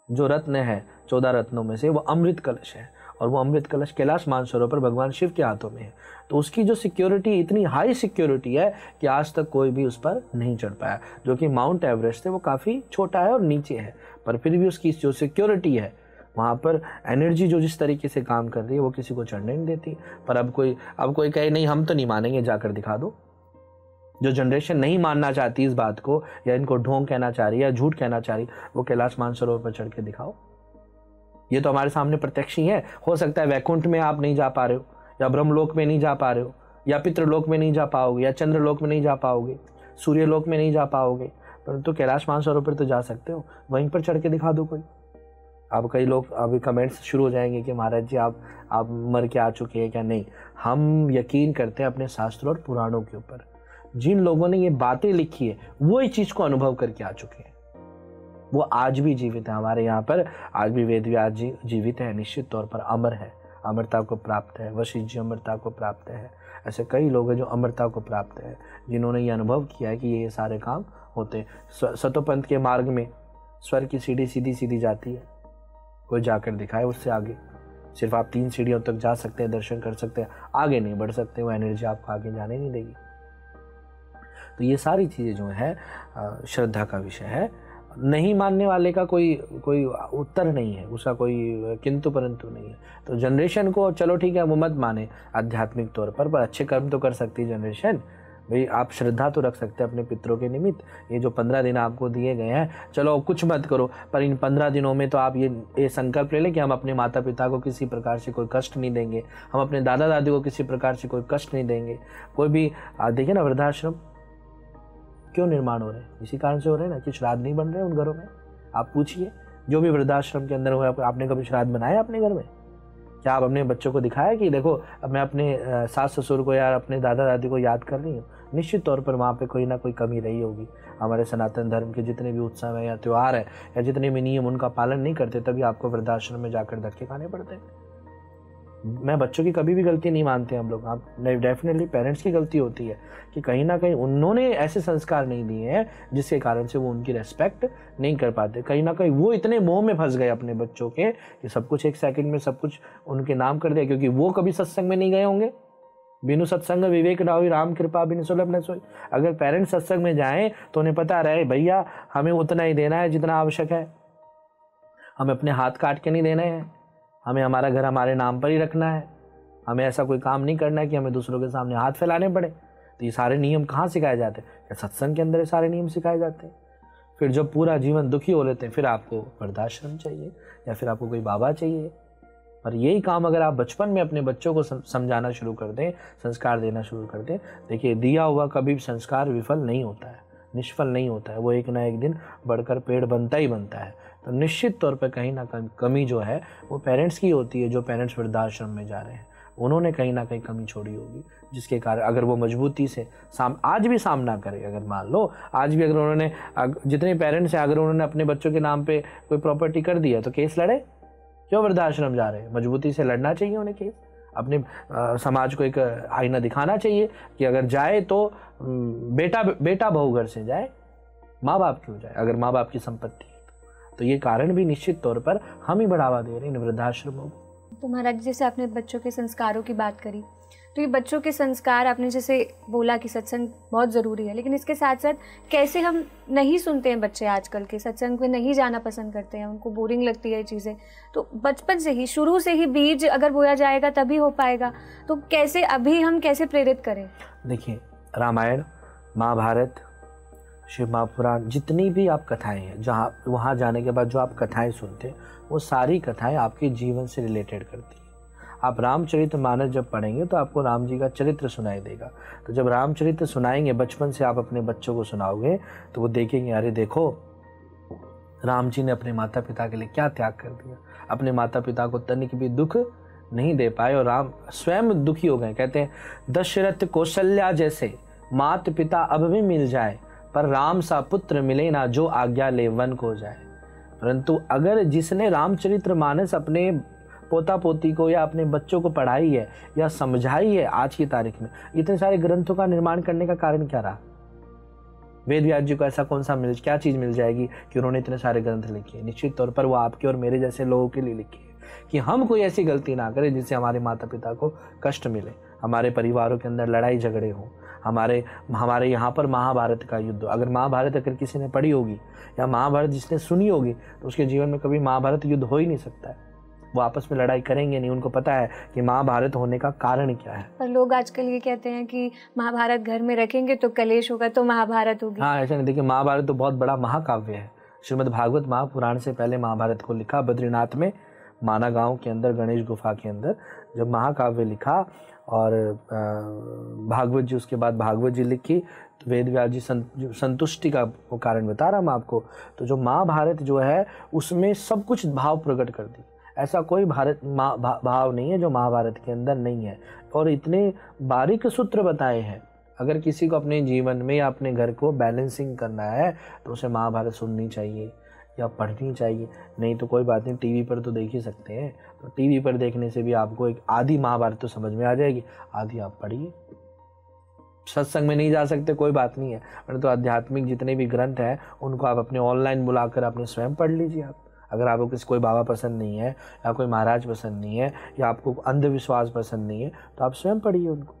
जो रत्न है 14 रत्नों में से वो अमृत कलश है और वो अमृत कलश कैलाश मानसरोवर पर भगवान शिव के हाथों में है। तो उसकी जो सिक्योरिटी इतनी हाई सिक्योरिटी है कि आज तक कोई भी उस पर नहीं चढ़ पाया। जो कि माउंट एवरेस्ट है वो काफ़ी छोटा है और नीचे है, पर फिर भी उसकी जो सिक्योरिटी है वहाँ पर एनर्जी जो जिस तरीके से काम कर रही है वो किसी को चढ़ने नहीं देती। पर अब कोई कहे नहीं हम तो नहीं मानेंगे, जाकर दिखा दो। जो जनरेशन नहीं मानना चाहती इस बात को या इनको ढोंग कहना चाह रही है या झूठ कहना चाह रही, वो कैलाश मानसरोवर पर चढ़ के दिखाओ। ये तो हमारे सामने प्रत्यक्ष ही है। हो सकता है वैकुंठ में आप नहीं जा पा रहे हो या ब्रह्मलोक में नहीं जा पा रहे हो या पितृलोक में नहीं जा पाओगे या चंद्रलोक में नहीं जा पाओगे, सूर्यलोक में नहीं जा पाओगे, परंतु कैलाश मानसरोवर पर तो जा सकते हो। वहीं पर चढ़ के दिखा दो कोई। अब कई लोग अभी कमेंट्स शुरू हो जाएंगे कि महाराज जी आप मर के आ चुके हैं क्या। नहीं, हम यकीन करते हैं अपने शास्त्रों और पुराणों के ऊपर। जिन लोगों ने ये बातें लिखी है वो इस चीज़ को अनुभव करके आ चुके हैं, वो आज भी जीवित है। हमारे यहाँ पर आज भी वेद व्यास जी जीवित है, निश्चित तौर पर अमर है, अमरता को प्राप्त है। वशिष्ठ जी अमरता को प्राप्त है। ऐसे कई लोग हैं जो अमरता को प्राप्त है, जिन्होंने ये अनुभव किया है कि ये सारे काम होते। सतोपंथ के मार्ग में स्वर्ग की सीढ़ी सीधी जाती है, कोई जाकर दिखाए उससे आगे। सिर्फ आप 3 सीढ़ियों तक जा सकते हैं, दर्शन कर सकते हैं, आगे नहीं बढ़ सकते। वो एनर्जी आपको आगे जाने नहीं देगी। तो ये सारी चीज़ें जो है श्रद्धा का विषय है। नहीं मानने वाले का कोई उत्तर नहीं है, उसका कोई किंतु परंतु नहीं है। तो जनरेशन को चलो ठीक है वो मत माने आध्यात्मिक तौर पर अच्छे कर्म तो कर सकती है जनरेशन। भाई आप श्रद्धा तो रख सकते हैं अपने पितरों के निमित्त। ये जो 15 दिन आपको दिए गए हैं, चलो कुछ मत करो, पर इन 15 दिनों में तो आप ये संकल्प ले लें कि हम अपने माता पिता को किसी प्रकार से कोई कष्ट नहीं देंगे, हम अपने दादा दादी को किसी प्रकार से कोई कष्ट नहीं देंगे। कोई भी देखिए ना, वृद्धाश्रम क्यों निर्माण हो रहे हैं? इसी कारण से हो रहे हैं ना कि श्राद्ध नहीं बन रहे उन घरों में। आप पूछिए जो भी वृद्धाश्रम के अंदर हुआ, आपने कभी श्राद्ध बनाया अपने घर में? क्या आप अपने बच्चों को दिखाया कि देखो अब मैं अपने सास ससुर को या अपने दादा दादी को याद कर रही हूँ? निश्चित तौर पर वहाँ पे कोई ना कोई कमी रही होगी। हमारे सनातन धर्म के जितने भी उत्सव है या त्यौहार है या जितने भी नियम उनका पालन नहीं करते, तभी आपको वृद्धाश्रम में जाकर धक्के खाने पड़ते हैं। मैं बच्चों की कभी भी गलती नहीं मानते हम लोग। आप डेफिनेटली पेरेंट्स की गलती होती है कि कहीं ना कहीं उन्होंने ऐसे संस्कार नहीं दिए हैं जिसके कारण से वो उनकी रेस्पेक्ट नहीं कर पाते। कहीं ना कहीं वो इतने मोह में फंस गए अपने बच्चों के कि सब कुछ 1 सेकंड में सब कुछ उनके नाम कर दिया, क्योंकि वो कभी सत्संग में नहीं गए होंगे। बिनु सत्संग विवेक रावी राम कृपा बिनु सुलभ न सोई। अगर पेरेंट्स सत्संग में जाएं तो उन्हें पता रहे भैया हमें उतना ही देना है जितना आवश्यक है, हमें अपने हाथ काट के नहीं देना है, हमें हमारा घर हमारे नाम पर ही रखना है, हमें ऐसा कोई काम नहीं करना है कि हमें दूसरों के सामने हाथ फैलाने पड़े। तो ये सारे नियम कहाँ सिखाए जाते हैं? क्या सत्संग के अंदर ये सारे नियम सिखाए जाते हैं? फिर जब पूरा जीवन दुखी हो लेते हैं फिर आपको वृद्धाश्रम चाहिए या फिर आपको कोई बाबा चाहिए। और यही काम अगर आप बचपन में अपने बच्चों को समझाना शुरू कर दें, संस्कार देना शुरू कर दें, देखिए दिया हुआ कभी भी संस्कार विफल नहीं होता है, निष्फल नहीं होता है। वो एक ना एक दिन बढ़कर पेड़ बनता ही बनता है। तो निश्चित तौर पर कहीं ना कहीं कमी जो है वो पेरेंट्स की होती है। जो पेरेंट्स वृद्धाश्रम में जा रहे हैं उन्होंने कहीं ना कहीं कमी छोड़ी होगी, जिसके कारण अगर वो मजबूती से आज भी सामना करें, अगर मान लो आज भी अगर उन्होंने जितने पेरेंट्स हैं अगर उन्होंने अपने बच्चों के नाम पे कोई प्रॉपर्टी कर दी है तो केस लड़े। क्यों वृद्धाश्रम जा रहे हैं? मजबूती से लड़ना चाहिए उन्हें केस। अपने समाज को एक आईना दिखाना चाहिए कि अगर जाए तो बेटा बहू घर से जाए, माँ बाप क्यों जाए अगर माँ बाप की संपत्ति है तो ये कारण भी निश्चित तौर पर हम ही बढ़ावा दे रहे हैं इन वृद्धाश्रमों को। तो महाराज जैसे आपने बच्चों के संस्कारों की बात करी, तो ये बच्चों के संस्कार आपने जैसे बोला कि सत्संग बहुत ज़रूरी है, लेकिन इसके साथ साथ कैसे हम नहीं सुनते हैं बच्चे आजकल के सत्संग में नहीं जाना पसंद करते हैं, उनको बोरिंग लगती है चीज़ें। तो बचपन से ही शुरू से ही बीज अगर बोया जाएगा तभी हो पाएगा। तो कैसे अभी हम कैसे प्रेरित करें? देखिए रामायण, महाभारत, शिव महापुराण, जितनी भी आप कथाएं हैं जहाँ वहाँ जाने के बाद जो आप कथाएं सुनते हैं वो सारी कथाएं आपके जीवन से रिलेटेड करती हैं। आप रामचरितमानस जब पढ़ेंगे तो आपको राम जी का चरित्र सुनाई देगा। तो जब रामचरित्र सुनाएंगे, बचपन से आप अपने बच्चों को सुनाओगे तो वो देखेंगे, अरे देखो राम जी ने अपने माता पिता के लिए क्या त्याग कर दिया, अपने माता पिता को तनिक भी दुख नहीं दे पाए और राम स्वयं दुखी हो गए। कहते हैं दशरथ कौशल्या जैसे मात पिता अब भी मिल जाए, पर राम सा पुत्र मिले ना जो आज्ञा ले वन को जाए। परंतु अगर जिसने रामचरितमानस अपने पोता पोती को या अपने बच्चों को पढ़ाई है या समझाई है, आज की तारीख में इतने सारे ग्रंथों का निर्माण करने का कारण क्या रहा? वेद व्यास जी को ऐसा कौन सा क्या चीज़ मिल जाएगी कि उन्होंने इतने सारे ग्रंथ लिखे? निश्चित तौर पर वो आपके और मेरे जैसे लोगों के लिए लिखे कि हम कोई ऐसी गलती ना करें जिससे हमारे माता पिता को कष्ट मिले, हमारे परिवारों के अंदर लड़ाई झगड़े हों, हमारे यहाँ पर महाभारत का युद्ध। अगर महाभारत अगर किसी ने पढ़ी होगी या महाभारत जिसने सुनी होगी तो उसके जीवन में कभी महाभारत युद्ध हो ही नहीं सकता है। वो आपस में लड़ाई करेंगे नहीं, उनको पता है कि महाभारत होने का कारण क्या है। पर लोग आजकल ये कहते हैं कि महाभारत घर में रखेंगे तो कलेश होगा, तो महाभारत होगी। हाँ, ऐसा नहीं। देखिए, महाभारत तो बहुत बड़ा महाकाव्य है। श्रीमद् भागवत महापुराण से पहले महाभारत को लिखा बद्रीनाथ में, माना गांव के अंदर, गणेश गुफा के अंदर जब महाकाव्य लिखा और भागवत जी, उसके बाद भागवत जी लिखी तो वेद व्यास जी संतुष्टि का वो कारण बता रहा मैं आपको। तो जो महाभारत जो है उसमें सब कुछ भाव प्रकट कर दी। ऐसा कोई भाव नहीं है जो महाभारत के अंदर नहीं है, और इतने बारीक सूत्र बताए हैं। अगर किसी को अपने जीवन में या अपने घर को बैलेंसिंग करना है तो उसे महाभारत सुननी चाहिए या पढ़नी चाहिए। नहीं तो कोई बात नहीं, टीवी पर तो देख ही सकते हैं। तो टीवी पर देखने से भी आपको एक आधी महाभारत तो समझ में आ जाएगी, आधी आप पढ़िए। सत्संग में नहीं जा सकते कोई बात नहीं है, परंतु आध्यात्मिक जितने भी ग्रंथ हैं उनको आप अपने ऑनलाइन बुलाकर अपने स्वयं पढ़ लीजिए। आप अगर आपको किसी कोई बाबा पसंद नहीं है या कोई महाराज पसंद नहीं है या आपको अंधविश्वास पसंद नहीं है तो आप स्वयं पढ़िए उनको।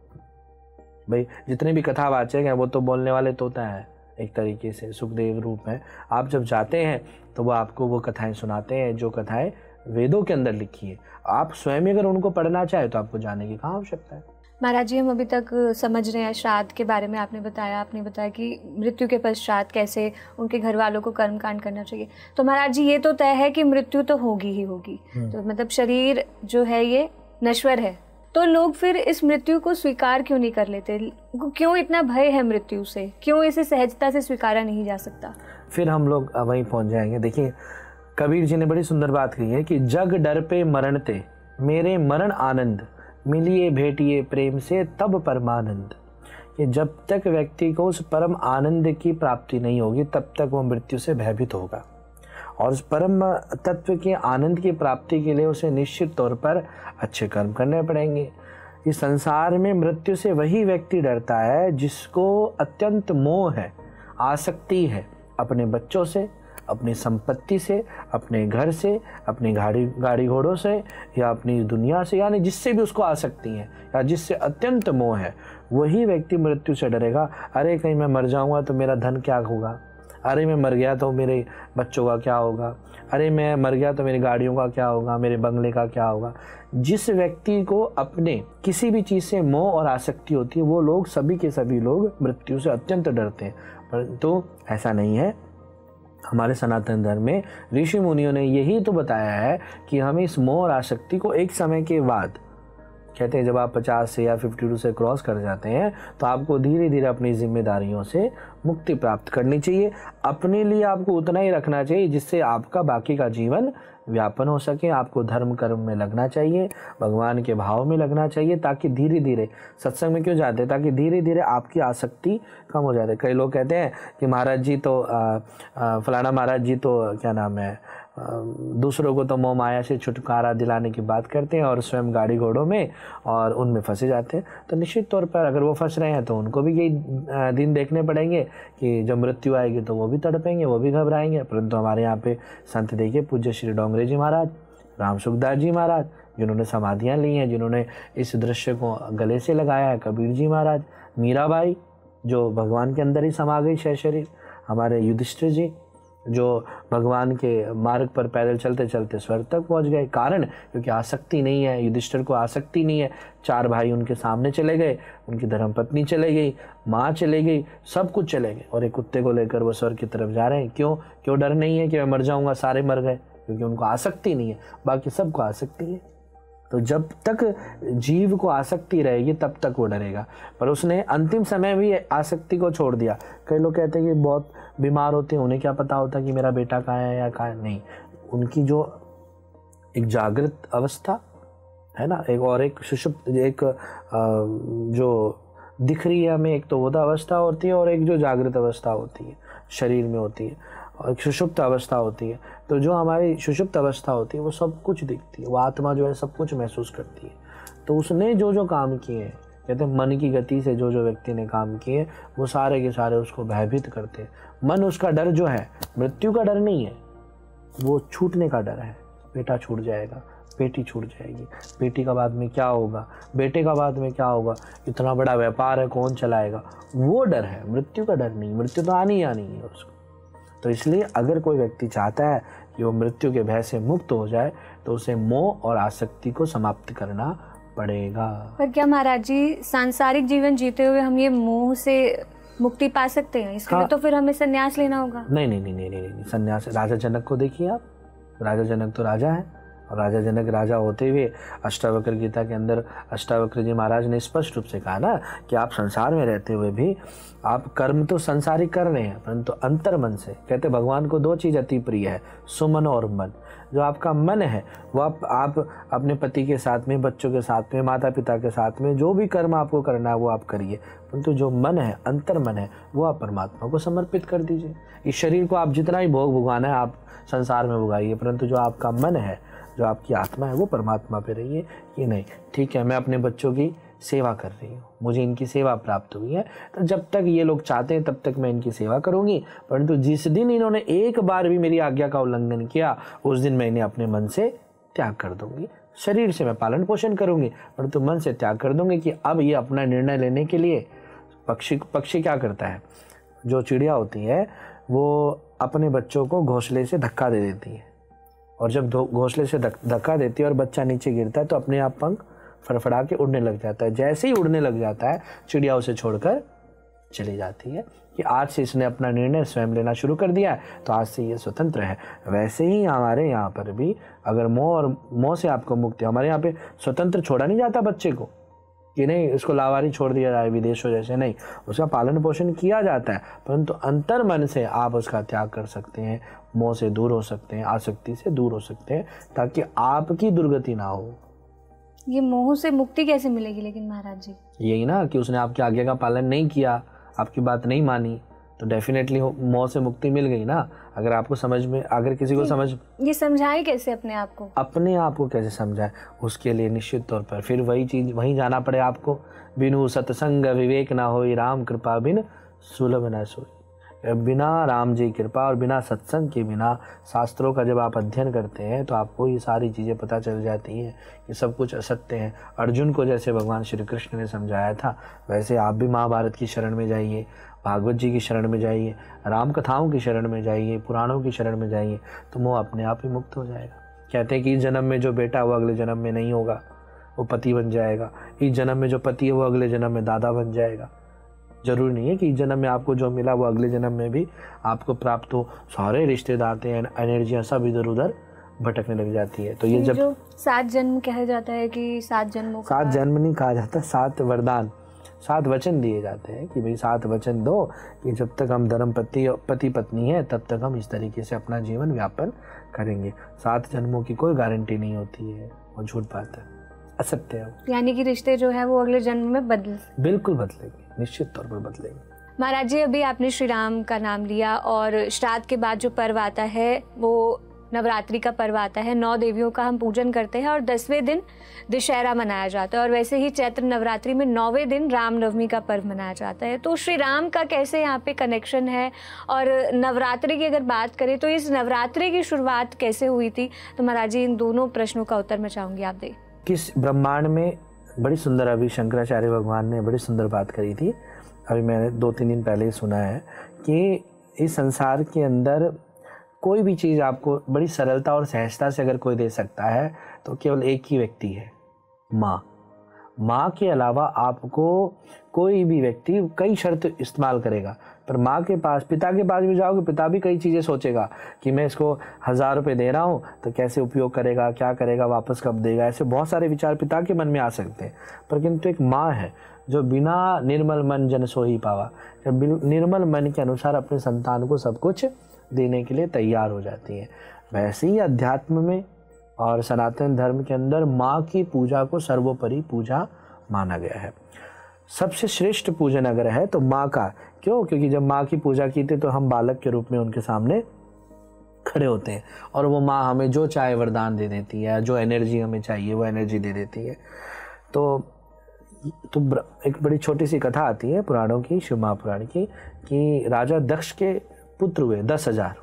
भाई जितने भी कथावाचक हैं वो तो बोलने वाले तोता हैं एक तरीके से, सुखदेव रूप में। आप जब जाते हैं तो वो आपको वो कथाएं सुनाते हैं जो कथाएं वेदों के अंदर लिखी है। आप स्वयं अगर उनको पढ़ना चाहे तो आपको जाने की कहाँ आवश्यकता है। महाराज जी, हम अभी तक समझ रहे हैं श्राद्ध के बारे में। आपने बताया कि मृत्यु के पश्चात कैसे उनके घर वालों को कर्मकांड करना चाहिए। तो महाराज जी, ये तो तय है कि मृत्यु तो होगी ही होगी, तो मतलब शरीर जो है ये नश्वर है, तो लोग फिर इस मृत्यु को स्वीकार क्यों नहीं कर लेते? क्यों इतना भय है मृत्यु से? क्यों इसे सहजता से स्वीकारा नहीं जा सकता? फिर हम लोग वहीं पहुंच जाएंगे। देखिए, कबीर जी ने बड़ी सुंदर बात कही है कि जग डर पे मरणते मेरे मरण आनंद, मिलिए भेटिए प्रेम से तब परमानंद। कि जब तक व्यक्ति को उस परम आनंद की प्राप्ति नहीं होगी तब तक वो मृत्यु से भयभीत होगा, और उस परम तत्व के आनंद की प्राप्ति के लिए उसे निश्चित तौर पर अच्छे कर्म करने पड़ेंगे। इस संसार में मृत्यु से वही व्यक्ति डरता है जिसको अत्यंत मोह है, आसक्ति है, अपने बच्चों से, अपनी संपत्ति से, अपने घर से, अपनी गाड़ी घोड़ों से या अपनी दुनिया से, यानी जिससे भी उसको आसक्ति है या जिससे अत्यंत मोह है, वही व्यक्ति मृत्यु से डरेगा। अरे कहीं मैं मर जाऊंगा तो मेरा धन क्या होगा, अरे मैं मर गया तो मेरे बच्चों का क्या होगा, अरे मैं मर गया तो मेरी गाड़ियों का क्या होगा, मेरे बंगले का क्या होगा। जिस व्यक्ति को अपने किसी भी चीज़ से मोह और आसक्ति होती है वो लोग, सभी के सभी लोग मृत्यु से अत्यंत डरते हैं। परंतु ऐसा नहीं है। हमारे सनातन धर्म में ऋषि मुनियों ने यही तो बताया है कि हमें इस मोह और आसक्ति को एक समय के बाद, कहते हैं जब आप 50 से या 52 से क्रॉस कर जाते हैं तो आपको धीरे धीरे अपनी जिम्मेदारियों से मुक्ति प्राप्त करनी चाहिए। अपने लिए आपको उतना ही रखना चाहिए जिससे आपका बाकी का जीवन व्यापन हो सके। आपको धर्म कर्म में लगना चाहिए, भगवान के भाव में लगना चाहिए, ताकि धीरे धीरे, सत्संग में क्यों जाते हैं, ताकि धीरे धीरे आपकी आसक्ति कम हो जाती है। कई लोग कहते हैं कि महाराज जी तो फलाना महाराज जी तो क्या नाम है, दूसरों को तो मोह माया से छुटकारा दिलाने की बात करते हैं और स्वयं गाड़ी घोड़ों में और उनमें फंसे जाते हैं। तो निश्चित तौर पर अगर वो फंस रहे हैं तो उनको भी यही दिन देखने पड़ेंगे कि जब मृत्यु आएगी तो वो भी तड़पेंगे, वो भी घबराएंगे। परंतु हमारे यहाँ पे संत देखिए, पूज्य श्री डोंगरे जी महाराज, राम सुखदास जी महाराज, जिन्होंने समाधियाँ ली हैं, जिन्होंने इस दृश्य को गले से लगाया है, कबीर जी महाराज, मीराबाई जो भगवान के अंदर ही समा गई शरीर, हमारे युधिष्ठिर जी जो भगवान के मार्ग पर पैदल चलते चलते स्वर्ग तक पहुंच गए। कारण क्योंकि आसक्ति नहीं है, युधिष्ठिर को आसक्ति नहीं है। 4 भाई उनके सामने चले गए, उनकी धर्मपत्नी चले गई, माँ चले गई, सब कुछ चले गए, और एक कुत्ते को लेकर वो स्वर्ग की तरफ जा रहे हैं। क्यों डर नहीं है कि मैं मर जाऊंगा, सारे मर गए, क्योंकि उनको आसक्ति नहीं है। बाकी सबको आसक्ति है। तो जब तक जीव को आसक्ति रहेगी तब तक वो डरेगा, पर उसने अंतिम समय भी आसक्ति को छोड़ दिया। कई लोग कहते हैं कि बहुत बीमार होते हैं, उन्हें क्या पता होता कि मेरा बेटा कहाँ है या कहाँ नहीं। उनकी जो एक जागृत अवस्था है ना, एक और एक सुषुप्त, एक जो दिख रही है हमें, एक तो वो अवस्था होती है और एक जो जागृत अवस्था होती है शरीर में होती है, और एक सुषुप्त अवस्था होती है। तो जो हमारी सुषुप्त अवस्था होती है वो सब कुछ दिखती है, वो आत्मा जो है सब कुछ महसूस करती है। तो उसने जो जो काम किए हैं, कहते हैं मन की गति से जो जो व्यक्ति ने काम किए वो सारे के सारे उसको भयभीत करते हैं। मन, उसका डर जो है मृत्यु का डर नहीं है, वो छूटने का डर है। बेटा छूट जाएगा, बेटी छूट जाएगी, बेटी का बाद में क्या होगा, बेटे का बाद में क्या होगा, इतना बड़ा व्यापार है कौन चलाएगा, वो डर है, मृत्यु का डर नहीं। मृत्यु तो आनी है उसको। तो इसलिए अगर कोई व्यक्ति चाहता है कि वो मृत्यु के भय से मुक्त हो जाए तो उसे मोह और आसक्ति को समाप्त करना पड़ेगा। पर क्या महाराज जी सांसारिक जीवन जीते हुए हम ये मोह से मुक्ति पा सकते हैं? इसके लिए तो फिर हमें संन्यास लेना होगा। नहीं, संन्यास, राजा जनक को देखिए आप, राजा जनक तो राजा है, और राजा जनक राजा होते हुए अष्टावक्र गीता के अंदर अष्टावक्र जी महाराज ने स्पष्ट रूप से कहा ना कि आप संसार में रहते हुए भी आप कर्म तो संसारिक कर रहे हैं, परंतु अंतर मन से, कहते भगवान को दो चीज़ अति प्रिय है, सुमन और मन। जो आपका मन है वो आप अपने पति के साथ में, बच्चों के साथ में, माता पिता के साथ में जो भी कर्म आपको करना है वो आप करिए, परंतु जो मन है, अंतर मन है, वो आप परमात्मा को समर्पित कर दीजिए। इस शरीर को आप जितना ही भोग भुगाना है आप संसार में भुगाइए, परंतु जो आपका मन है, जो आपकी आत्मा है, वो परमात्मा पे रहिए कि नहीं ठीक है मैं अपने बच्चों की सेवा कर रही हूँ, मुझे इनकी सेवा प्राप्त हुई है, तो जब तक ये लोग चाहते हैं तब तक मैं इनकी सेवा करूँगी, परंतु जिस दिन इन्होंने एक बार भी मेरी आज्ञा का उल्लंघन किया उस दिन मैं इन्हें अपने मन से त्याग कर दूँगी। शरीर से मैं पालन पोषण करूँगी परंतु मन से त्याग कर दूँगी कि अब ये अपना निर्णय लेने के लिए पक्षी क्या करता है, जो चिड़िया होती है वो अपने बच्चों को घोंसले से धक्का दे देती है, और जब घोंसले से धक्का देती है और बच्चा नीचे गिरता है तो अपने आप पंख फड़फड़ा के उड़ने लग जाता है। जैसे ही उड़ने लग जाता है चिड़िया उसे छोड़कर चली जाती है कि आज से इसने अपना निर्णय स्वयं लेना शुरू कर दिया है, तो आज से ये स्वतंत्र है। वैसे ही हमारे यहाँ पर भी अगर मोह से आपको मुक्ति, हमारे यहाँ पे स्वतंत्र छोड़ा नहीं जाता बच्चे को कि नहीं इसको लावारी छोड़ दिया जाए विदेशों जैसे, नहीं, उसका पालन पोषण किया जाता है, परंतु अंतर मन से आप उसका त्याग कर सकते हैं, मोह से दूर हो सकते हैं, आसक्ति से दूर हो सकते हैं, ताकि आपकी दुर्गति ना हो। ये मोह से मुक्ति कैसे मिलेगी लेकिन महाराज जी? यही ना कि उसने आपकी आज्ञा का पालन नहीं किया, आपकी बात नहीं मानी, तो डेफिनेटली मोह से मुक्ति मिल गई ना। अगर आपको समझ में, अगर किसी को समझ, ये समझाए कैसे अपने आप को? अपने आप को कैसे समझाए, उसके लिए निश्चित तौर पर फिर वही चीज वहीं जाना पड़े आपको। बिनु सत्संग विवेक ना होई, राम कृपा बिन सुलभ न सोई। बिना राम जी कृपा और बिना सत्संग के बिना शास्त्रों का जब आप अध्ययन करते हैं तो आपको ये सारी चीज़ें पता चल जाती हैं कि सब कुछ असत्य है। अर्जुन को जैसे भगवान श्री कृष्ण ने समझाया था वैसे आप भी महाभारत की शरण में जाइए, भागवत जी की शरण में जाइए, राम कथाओं की शरण में जाइए, पुराणों की शरण में जाइए, तो वो अपने आप ही मुक्त हो जाएगा। कहते हैं कि इस जन्म में जो बेटा वो अगले जन्म में नहीं होगा, वो पति बन जाएगा। इस जन्म में जो पति है वो अगले जन्म में दादा बन जाएगा। जरूरी नहीं है कि इस जन्म में आपको जो मिला वो अगले जन्म में भी आपको प्राप्त हो। सारे रिश्तेदार हैं, एनर्जियाँ सब इधर उधर भटकने लग जाती है। तो ये जब जो 7 जन्म कहा जाता है कि 7 जन्मों, 7 जन्म नहीं कहा जाता, 7 वरदान, 7 वचन दिए जाते हैं कि भाई 7 वचन दो कि जब तक हम पति पत्नी है तब तक हम इस तरीके से अपना जीवन व्यापन करेंगे। 7 जन्मों की कोई गारंटी नहीं होती है, वो झूठ बात है, असत्य है। यानी कि रिश्ते जो है वो अगले जन्म में बिल्कुल बदलेंगे, निश्चित तौर पर बदलेंगे। महाराज जी, अभी आपने श्री राम का नाम लिया और श्राद्ध के बाद जो पर्व आता है वो नवरात्रि का पर्व आता है। 9 देवियों का हम पूजन करते हैं और 10वें दिन दशहरा मनाया जाता है, और वैसे ही चैत्र नवरात्रि में 9वें दिन रामनवमी का पर्व मनाया जाता है। तो श्री राम का कैसे यहाँ पे कनेक्शन है? और नवरात्रि की अगर बात करें तो इस नवरात्रि की शुरुआत कैसे हुई थी? तो महाराज जी, इन दोनों प्रश्नों का उत्तर मैं चाहूँगी आप दें। किस ब्रह्मांड में बड़ी सुंदर, अभी शंकराचार्य भगवान ने बड़ी सुंदर बात करी थी, अभी मैंने 2-3 दिन पहले ही सुना है कि इस संसार के अंदर कोई भी चीज़ आपको बड़ी सरलता और सहजता से अगर कोई दे सकता है तो केवल एक ही व्यक्ति है, माँ। माँ के अलावा आपको कोई भी व्यक्ति कई शर्त इस्तेमाल करेगा, पर माँ के पास, पिता के पास भी जाओगे, पिता भी कई चीज़ें सोचेगा कि मैं इसको 1000 रुपये दे रहा हूँ तो कैसे उपयोग करेगा, क्या करेगा, वापस कब देगा, ऐसे बहुत सारे विचार पिता के मन में आ सकते हैं। पर किंतु एक माँ है जो बिना निर्मल मन जन सो ही पावा, जब निर्मल मन के अनुसार अपने संतान को सब कुछ देने के लिए तैयार हो जाती है। वैसे ही अध्यात्म में और सनातन धर्म के अंदर माँ की पूजा को सर्वोपरि पूजा माना गया है। सबसे श्रेष्ठ पूजन अगर है तो माँ का। क्यों? क्योंकि जब माँ की पूजा की थी तो हम बालक के रूप में उनके सामने खड़े होते हैं और वो माँ हमें जो चाहे वरदान दे देती है, जो एनर्जी हमें चाहिए वो एनर्जी दे देती है। तो एक बड़ी छोटी सी कथा आती है पुराणों की, शिव महापुराण की, कि राजा दक्ष के पुत्र हुए 10,000।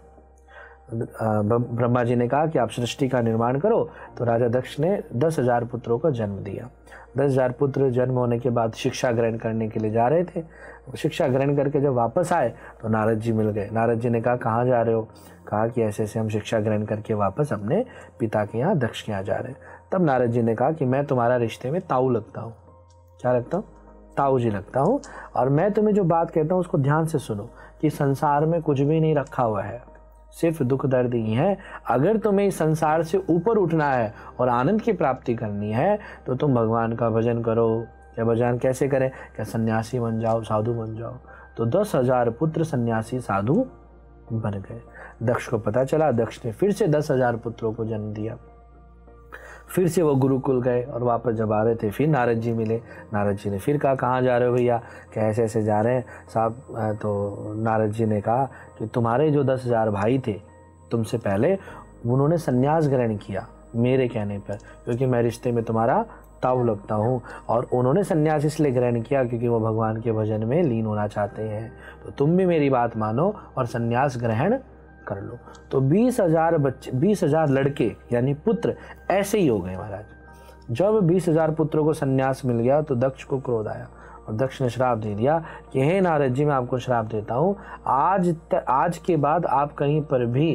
ब्रह्मा जी ने कहा कि आप सृष्टि का निर्माण करो, तो राजा दक्ष ने 10,000 पुत्रों को जन्म दिया। 10,000 पुत्र जन्म होने के बाद शिक्षा ग्रहण करने के लिए जा रहे थे। शिक्षा ग्रहण करके जब वापस आए तो नारद जी मिल गए। नारद जी ने कहा कहाँ जा रहे हो? कहा कि ऐसे ऐसे हम शिक्षा ग्रहण करके वापस अपने पिता के यहाँ, दक्ष के यहाँ जा रहे हैं। तब नारद जी ने कहा कि मैं तुम्हारा रिश्ते में ताऊ लगता हूँ। क्या लगता हूँ? ताऊ जी लगता हूँ। और मैं तुम्हें जो बात कहता हूँ उसको ध्यान से सुनो कि संसार में कुछ भी नहीं रखा हुआ है, सिर्फ दुख दर्द ही है। अगर तुम्हें इस संसार से ऊपर उठना है और आनंद की प्राप्ति करनी है तो तुम भगवान का भजन करो। क्या भजन कैसे करें? क्या सन्यासी बन जाओ, साधु बन जाओ। तो 10,000 पुत्र सन्यासी साधु बन गए। दक्ष को पता चला, दक्ष ने फिर से 10,000 पुत्रों को जन्म दिया। फिर से वो गुरुकुल गए और वापस जब आ रहे थे फिर नारद जी मिले। नारद जी ने फिर कहा कहाँ जा रहे हो भैया? क्या ऐसे ऐसे जा रहे हैं साहब। तो नारद जी ने कहा कि तुम्हारे जो 10,000 भाई थे तुमसे पहले, उन्होंने संन्यास ग्रहण किया मेरे कहने पर, क्योंकि मैं रिश्ते में तुम्हारा ताऊ लगता हूँ। और उन्होंने संन्यास इसलिए ग्रहण किया क्योंकि वो भगवान के भजन में लीन होना चाहते हैं। तो तुम भी मेरी बात मानो और संन्यास ग्रहण कर लो। तो 20,000 बच्चे, 20,000 लड़के यानी पुत्र ऐसे ही हो गए महाराज। जब 20,000 पुत्रों को संन्यास मिल गया तो दक्ष को क्रोध आया और दक्ष ने श्राप दे दिया कि हे नारद जी, मैं आपको श्राप देता हूँ, आज के बाद आप कहीं पर भी,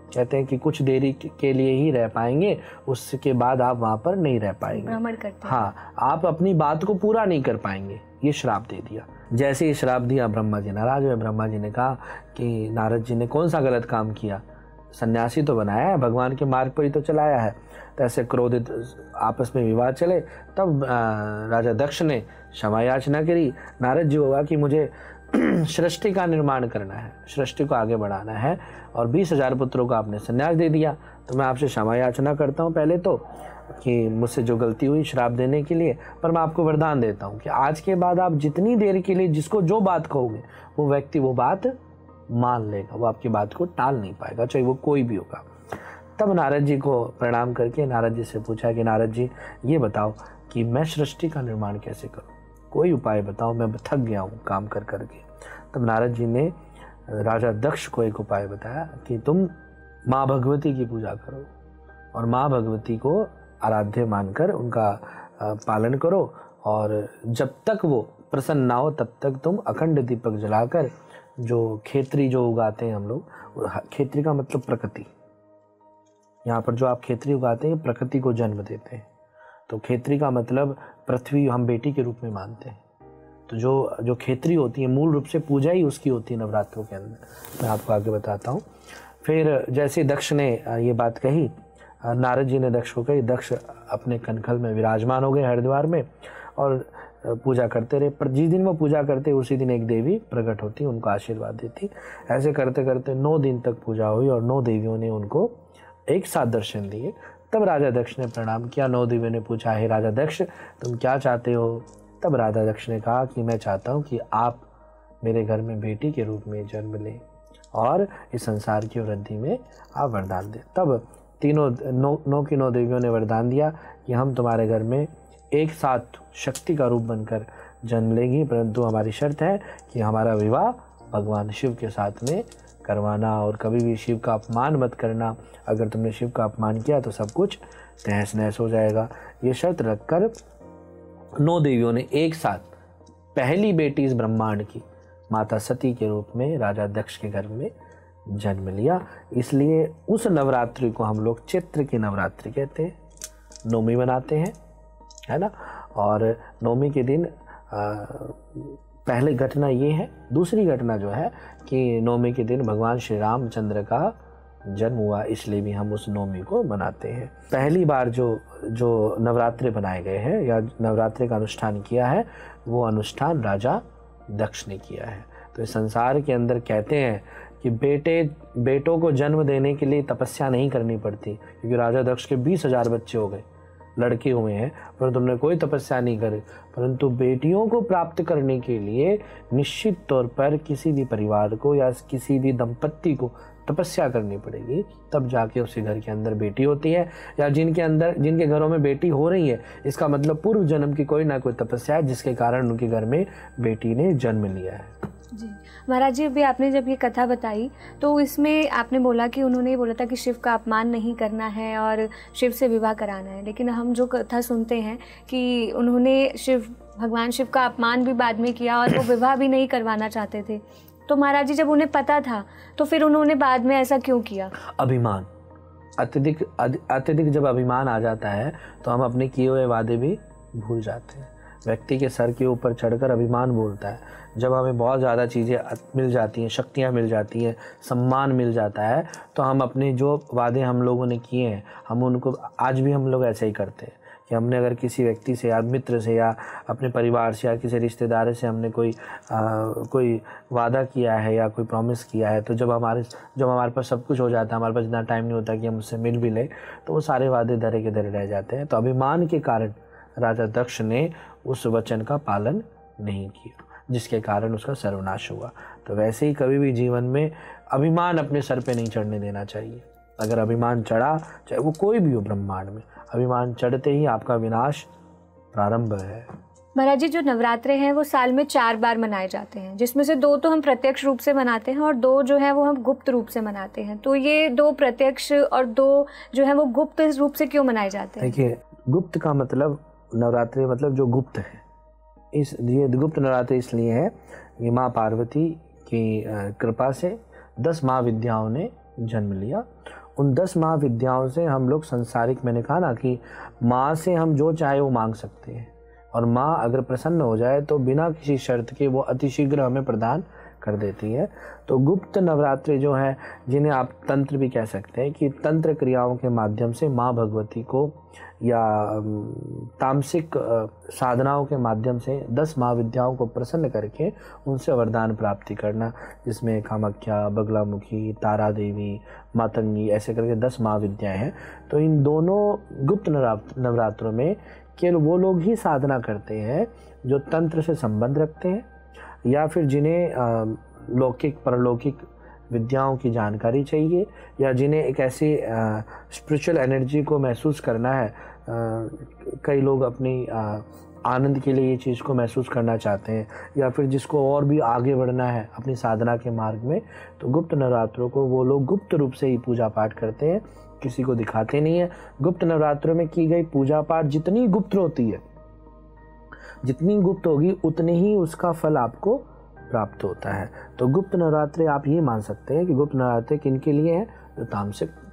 कहते हैं कि कुछ देरी के लिए ही रह पाएंगे, उसके बाद आप वहाँ पर नहीं रह पाएंगे, भ्रमण करते हैं। हाँ, आप अपनी बात को पूरा नहीं कर पाएंगे। ये श्राप दे दिया। जैसे ही श्राप दिया ब्रह्मा जी नाराज हुए। ब्रह्मा जी ने कहा कि नारद जी ने कौन सा गलत काम किया, सन्यासी तो बनाया है, भगवान के मार्ग पर ही तो चलाया है। तो ऐसे क्रोधित आपस में विवाद चले। तब राजा दक्ष ने क्षमा याचना करी। नारद जी होगा कि मुझे सृष्टि का निर्माण करना है, सृष्टि को आगे बढ़ाना है और 20,000 पुत्रों को आपने संन्यास दे दिया, तो मैं आपसे क्षमा याचना करता हूँ पहले तो कि मुझसे जो गलती हुई श्राप देने के लिए। पर मैं आपको वरदान देता हूँ कि आज के बाद आप जितनी देर के लिए जिसको जो बात कहोगे वो व्यक्ति वो बात मान लेगा, वो आपकी बात को टाल नहीं पाएगा, चाहे वो कोई भी होगा। तब नारद जी को प्रणाम करके नारद जी से पूछा कि नारद जी ये बताओ कि मैं सृष्टि का निर्माण कैसे करूँ, कोई उपाय बताओ, मैं थक गया हूँ काम कर करके। तब नारद जी ने राजा दक्ष को एक उपाय बताया कि तुम माँ भगवती की पूजा करो और माँ भगवती को आराध्य मानकर उनका पालन करो, और जब तक वो प्रसन्न ना हो तब तक तुम अखंड दीपक जलाकर जो खेतरी जो उगाते हैं हम लोग, खेतरी का मतलब प्रकृति, यहाँ पर जो आप खेतरी उगाते हैं प्रकृति को जन्म देते हैं। तो खेतरी का मतलब पृथ्वी हम बेटी के रूप में मानते हैं। तो जो खेतरी होती है मूल रूप से पूजा ही उसकी होती है नवरात्रों के अंदर। मैं आपको आगे बताता हूँ। फिर जैसे दक्ष ने ये बात कही, नारद जी ने दक्ष को कही, दक्ष अपने कनखल में विराजमान हो गए हरिद्वार में और पूजा करते रहे। पर जिस दिन वो पूजा करते उसी दिन एक देवी प्रकट होती, उनको आशीर्वाद देती। ऐसे करते करते 9 दिन तक पूजा हुई और 9 देवियों ने उनको एक साथ दर्शन दिए। तब राजा दक्ष ने प्रणाम किया। 9 देवियों ने पूछा, हे राजा दक्ष तुम क्या चाहते हो? तब राजा दक्ष ने कहा कि मैं चाहता हूँ कि आप मेरे घर में बेटी के रूप में जन्म लें और इस संसार की वृद्धि में आप वरदान दें। तब तीनों 9 देवियों ने वरदान दिया कि हम तुम्हारे घर में एक साथ शक्ति का रूप बनकर जन्म लेंगी, परंतु हमारी शर्त है कि हमारा विवाह भगवान शिव के साथ में करवाना और कभी भी शिव का अपमान मत करना। अगर तुमने शिव का अपमान किया तो सब कुछ तहस नहस हो जाएगा। ये शर्त रखकर 9 देवियों ने एक साथ पहली बेटी इस ब्रह्मांड की माता सती के रूप में राजा दक्ष के घर में जन्म लिया। इसलिए उस नवरात्रि को हम लोग चैत्र की नवरात्रि कहते हैं, नवमी मनाते हैं, है ना। और नवमी के दिन पहले घटना ये है। दूसरी घटना जो है कि नवमी के दिन भगवान श्री रामचंद्र का जन्म हुआ, इसलिए भी हम उस नवमी को मनाते हैं। पहली बार जो नवरात्रे बनाए गए हैं या नवरात्रे का अनुष्ठान किया है, वो अनुष्ठान राजा दक्ष ने किया है। तो इस संसार के अंदर कहते हैं कि बेटों को जन्म देने के लिए तपस्या नहीं करनी पड़ती, क्योंकि राजा दक्ष के 20,000 बच्चे हो गए, लड़के हुए हैं, परंतु तुमने कोई तपस्या नहीं करी। परंतु बेटियों को प्राप्त करने के लिए निश्चित तौर पर किसी भी परिवार को या किसी भी दंपत्ति को तपस्या करनी पड़ेगी, तब जाके उसके घर के अंदर बेटी होती है, या जिनके घरों में बेटी हो रही है, इसका मतलब पूर्व जन्म की कोई ना कोई तपस्या है जिसके कारण उनके घर में बेटी ने जन्म लिया है। जी महाराज जी, अभी आपने जब ये कथा बताई तो इसमें आपने बोला कि उन्होंने बोला था कि शिव का अपमान नहीं करना है और शिव से विवाह कराना है, लेकिन हम जो कथा सुनते हैं कि उन्होंने भगवान शिव का अपमान भी बाद में किया और वो विवाह भी नहीं करवाना चाहते थे। तो महाराज जी, जब उन्हें पता था तो फिर उन्होंने बाद में ऐसा क्यों किया? अभिमान, अत्यधिक जब अभिमान आ जाता है तो हम अपने किए हुए वादे भी भूल जाते हैं। व्यक्ति के सर के ऊपर चढ़कर अभिमान बोलता है। जब हमें बहुत ज़्यादा चीज़ें मिल जाती हैं, शक्तियाँ मिल जाती हैं, सम्मान मिल जाता है, तो हम अपने जो वादे हम लोगों ने किए हैं, हम उनको आज भी हम लोग ऐसे ही करते हैं कि हमने अगर किसी व्यक्ति से या मित्र से या अपने परिवार से या किसी रिश्तेदार से हमने कोई वादा किया है या कोई प्रॉमिस किया है, तो जब हमारे पास सब कुछ हो जाता है, हमारे पास इतना टाइम नहीं होता कि हम उससे मिल भी लें, तो वो सारे वादे धरे के धरे रह जाते हैं। तो अभिमान के कारण राजा दक्ष ने उस वचन का पालन नहीं किया, जिसके कारण उसका सर्वनाश हुआ। तो वैसे ही कभी भी जीवन में अभिमान अपने सर पे नहीं चढ़ने देना चाहिए। अगर अभिमान चढ़ा, चाहे वो कोई भी हो ब्रह्मांड में, अभिमान चढ़ते ही आपका विनाश प्रारंभ है। महाराज जी, जो नवरात्रे हैं वो साल में 4 बार मनाए जाते हैं, जिसमें से 2 तो हम प्रत्यक्ष रूप से मनाते हैं और 2 जो है वो हम गुप्त रूप से मनाते हैं। तो ये 2 प्रत्यक्ष और 2 जो है वो गुप्त रूप से क्यों मनाए जाते हैं? देखिए, गुप्त का मतलब नवरात्रि मतलब जो गुप्त है। ये गुप्त नवरात्रि इसलिए है कि माँ पार्वती की कृपा से 10 महाविद्याओं ने जन्म लिया। उन 10 महाविद्याओं से हम लोग संसारिक, मैंने कहा ना कि माँ से हम जो चाहे वो मांग सकते हैं, और माँ अगर प्रसन्न हो जाए तो बिना किसी शर्त के वो अतिशीघ्र हमें प्रदान कर देती है। तो गुप्त नवरात्रि जो है, जिन्हें आप तंत्र भी कह सकते हैं, कि तंत्र क्रियाओं के माध्यम से माँ भगवती को या तामसिक साधनाओं के माध्यम से 10 महाविद्याओं को प्रसन्न करके उनसे वरदान प्राप्ति करना, जिसमें कामाख्या, बगलामुखी, तारा देवी, मातंगी, ऐसे करके 10 महाविद्याएं हैं। तो इन दोनों गुप्त नवरात्रों में केवल वो लोग ही साधना करते हैं जो तंत्र से संबंध रखते हैं, या फिर जिन्हें लौकिक परलौकिक विद्याओं की जानकारी चाहिए, या जिन्हें एक ऐसी स्पिरिचुअल एनर्जी को महसूस करना है। कई लोग अपनी आनंद के लिए ये चीज़ को महसूस करना चाहते हैं, या फिर जिसको और भी आगे बढ़ना है अपनी साधना के मार्ग में, तो गुप्त नवरात्रों को वो लोग गुप्त रूप से ही पूजा पाठ करते हैं, किसी को दिखाते नहीं है। गुप्त नवरात्रों में की गई पूजा पाठ जितनी गुप्त होती है, जितनी गुप्त होगी उतने ही उसका फल आपको प्राप्त होता है। तो गुप्त नवरात्रि आप ये मान सकते हैं कि गुप्त नवरात्रि किन के लिए है? जो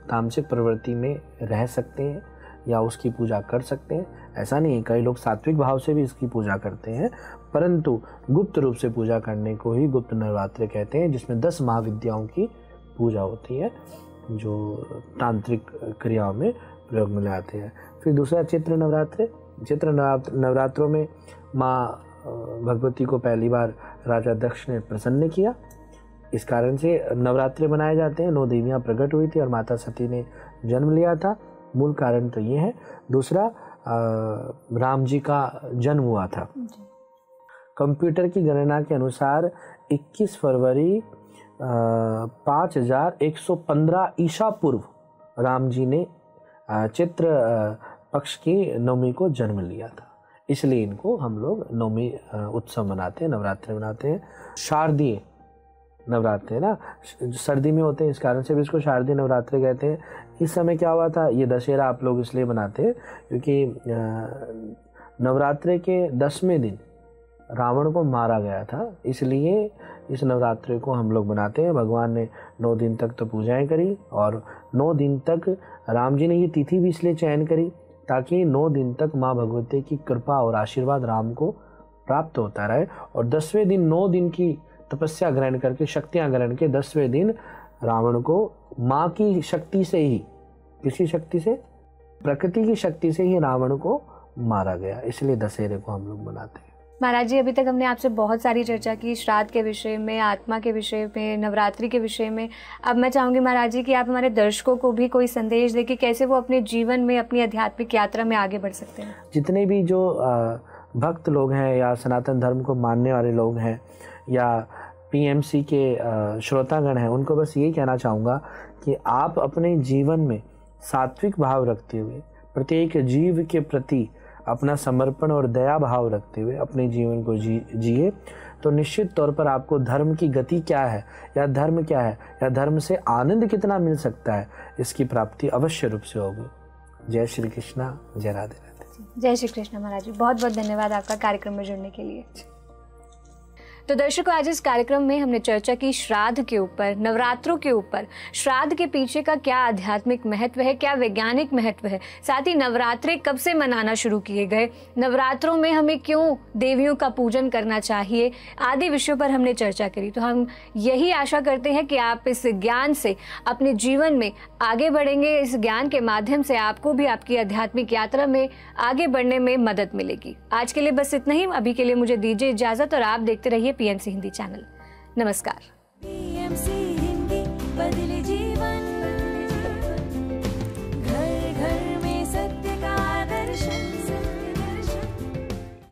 तामसिक प्रवृत्ति में रह सकते हैं या उसकी पूजा कर सकते हैं। ऐसा नहीं है, कई लोग सात्विक भाव से भी इसकी पूजा करते हैं, परंतु गुप्त रूप से पूजा करने को ही गुप्त नवरात्रि कहते हैं, जिसमें 10 महाविद्याओं की पूजा होती है जो तांत्रिक क्रियाओं में प्रयोग में लाते हैं। फिर दूसरा चित्र नवरात्रों में माँ भगवती को पहली बार राजा दक्ष ने प्रसन्न किया, इस कारण से नवरात्रि मनाए जाते हैं। 9 देवियाँ प्रकट हुई थी और माता सती ने जन्म लिया था। मूल कारण तो ये है। दूसरा, राम जी का जन्म हुआ था। कंप्यूटर की गणना के अनुसार 21 फरवरी 5115 ईसा पूर्व राम जी ने चित्र पक्ष की नवमी को जन्म लिया था, इसलिए इनको हम लोग नवमी उत्सव मनाते हैं, नवरात्रि मनाते हैं। शारदीय नवरात्रि ना, सर्दी में होते हैं, इस कारण से भी इसको शारदीय नवरात्रि कहते हैं। इस समय क्या हुआ था, ये दशहरा आप लोग इसलिए मनाते हैं क्योंकि नवरात्रि के 10वें दिन रावण को मारा गया था, इसलिए इस नवरात्रि को हम लोग मनाते हैं। भगवान ने 9 दिन तक तो पूजाएं करी, और 9 दिन तक राम जी ने ये तिथि भी इसलिए चयन करी ताकि 9 दिन तक माँ भगवती की कृपा और आशीर्वाद राम को प्राप्त होता रहे। और 10वें दिन 9 दिन की तपस्या ग्रहण करके, शक्तियाँ ग्रहण के 10वें दिन रावण को माँ की शक्ति से ही, किसी शक्ति से, प्रकृति की शक्ति से ही रावण को मारा गया। इसलिए दशहरे को हम लोग मनाते हैं। महाराज जी, अभी तक हमने आपसे बहुत सारी चर्चा की श्राद्ध के विषय में, आत्मा के विषय में, नवरात्रि के विषय में। अब मैं चाहूँगी महाराज जी कि आप हमारे दर्शकों को भी कोई संदेश दें कि कैसे वो अपने जीवन में, अपनी आध्यात्मिक यात्रा में आगे बढ़ सकते हैं। जितने भी जो भक्त लोग हैं या सनातन धर्म को मानने वाले लोग हैं या PMC के श्रोतागण हैं, उनको बस यही कहना चाहूँगा कि आप अपने जीवन में सात्विक भाव रखते हुए, प्रत्येक जीव के प्रति अपना समर्पण और दया भाव रखते हुए अपने जीवन को जिए तो निश्चित तौर पर आपको धर्म की गति क्या है या धर्म क्या है या धर्म से आनंद कितना मिल सकता है, इसकी प्राप्ति अवश्य रूप से होगी। जय श्री कृष्णा, जय राधे राधे। जय श्री कृष्ण महाराज जी, बहुत बहुत धन्यवाद आपका कार्यक्रम में जुड़ने के लिए। तो दर्शकों, आज इस कार्यक्रम में हमने चर्चा की श्राद्ध के ऊपर, नवरात्रों के ऊपर। श्राद्ध के पीछे का क्या आध्यात्मिक महत्व है, क्या वैज्ञानिक महत्व है, साथ ही नवरात्रे कब से मनाना शुरू किए गए, नवरात्रों में हमें क्यों देवियों का पूजन करना चाहिए, आदि विषयों पर हमने चर्चा करी। तो हम यही आशा करते हैं कि आप इस ज्ञान से अपने जीवन में आगे बढ़ेंगे। इस ज्ञान के माध्यम से आपको भी आपकी आध्यात्मिक यात्रा में आगे बढ़ने में मदद मिलेगी। आज के लिए बस इतना ही। अभी के लिए मुझे दीजिए इजाजत और आप देखते रहिए PMC हिंदी चैनल। नमस्कार।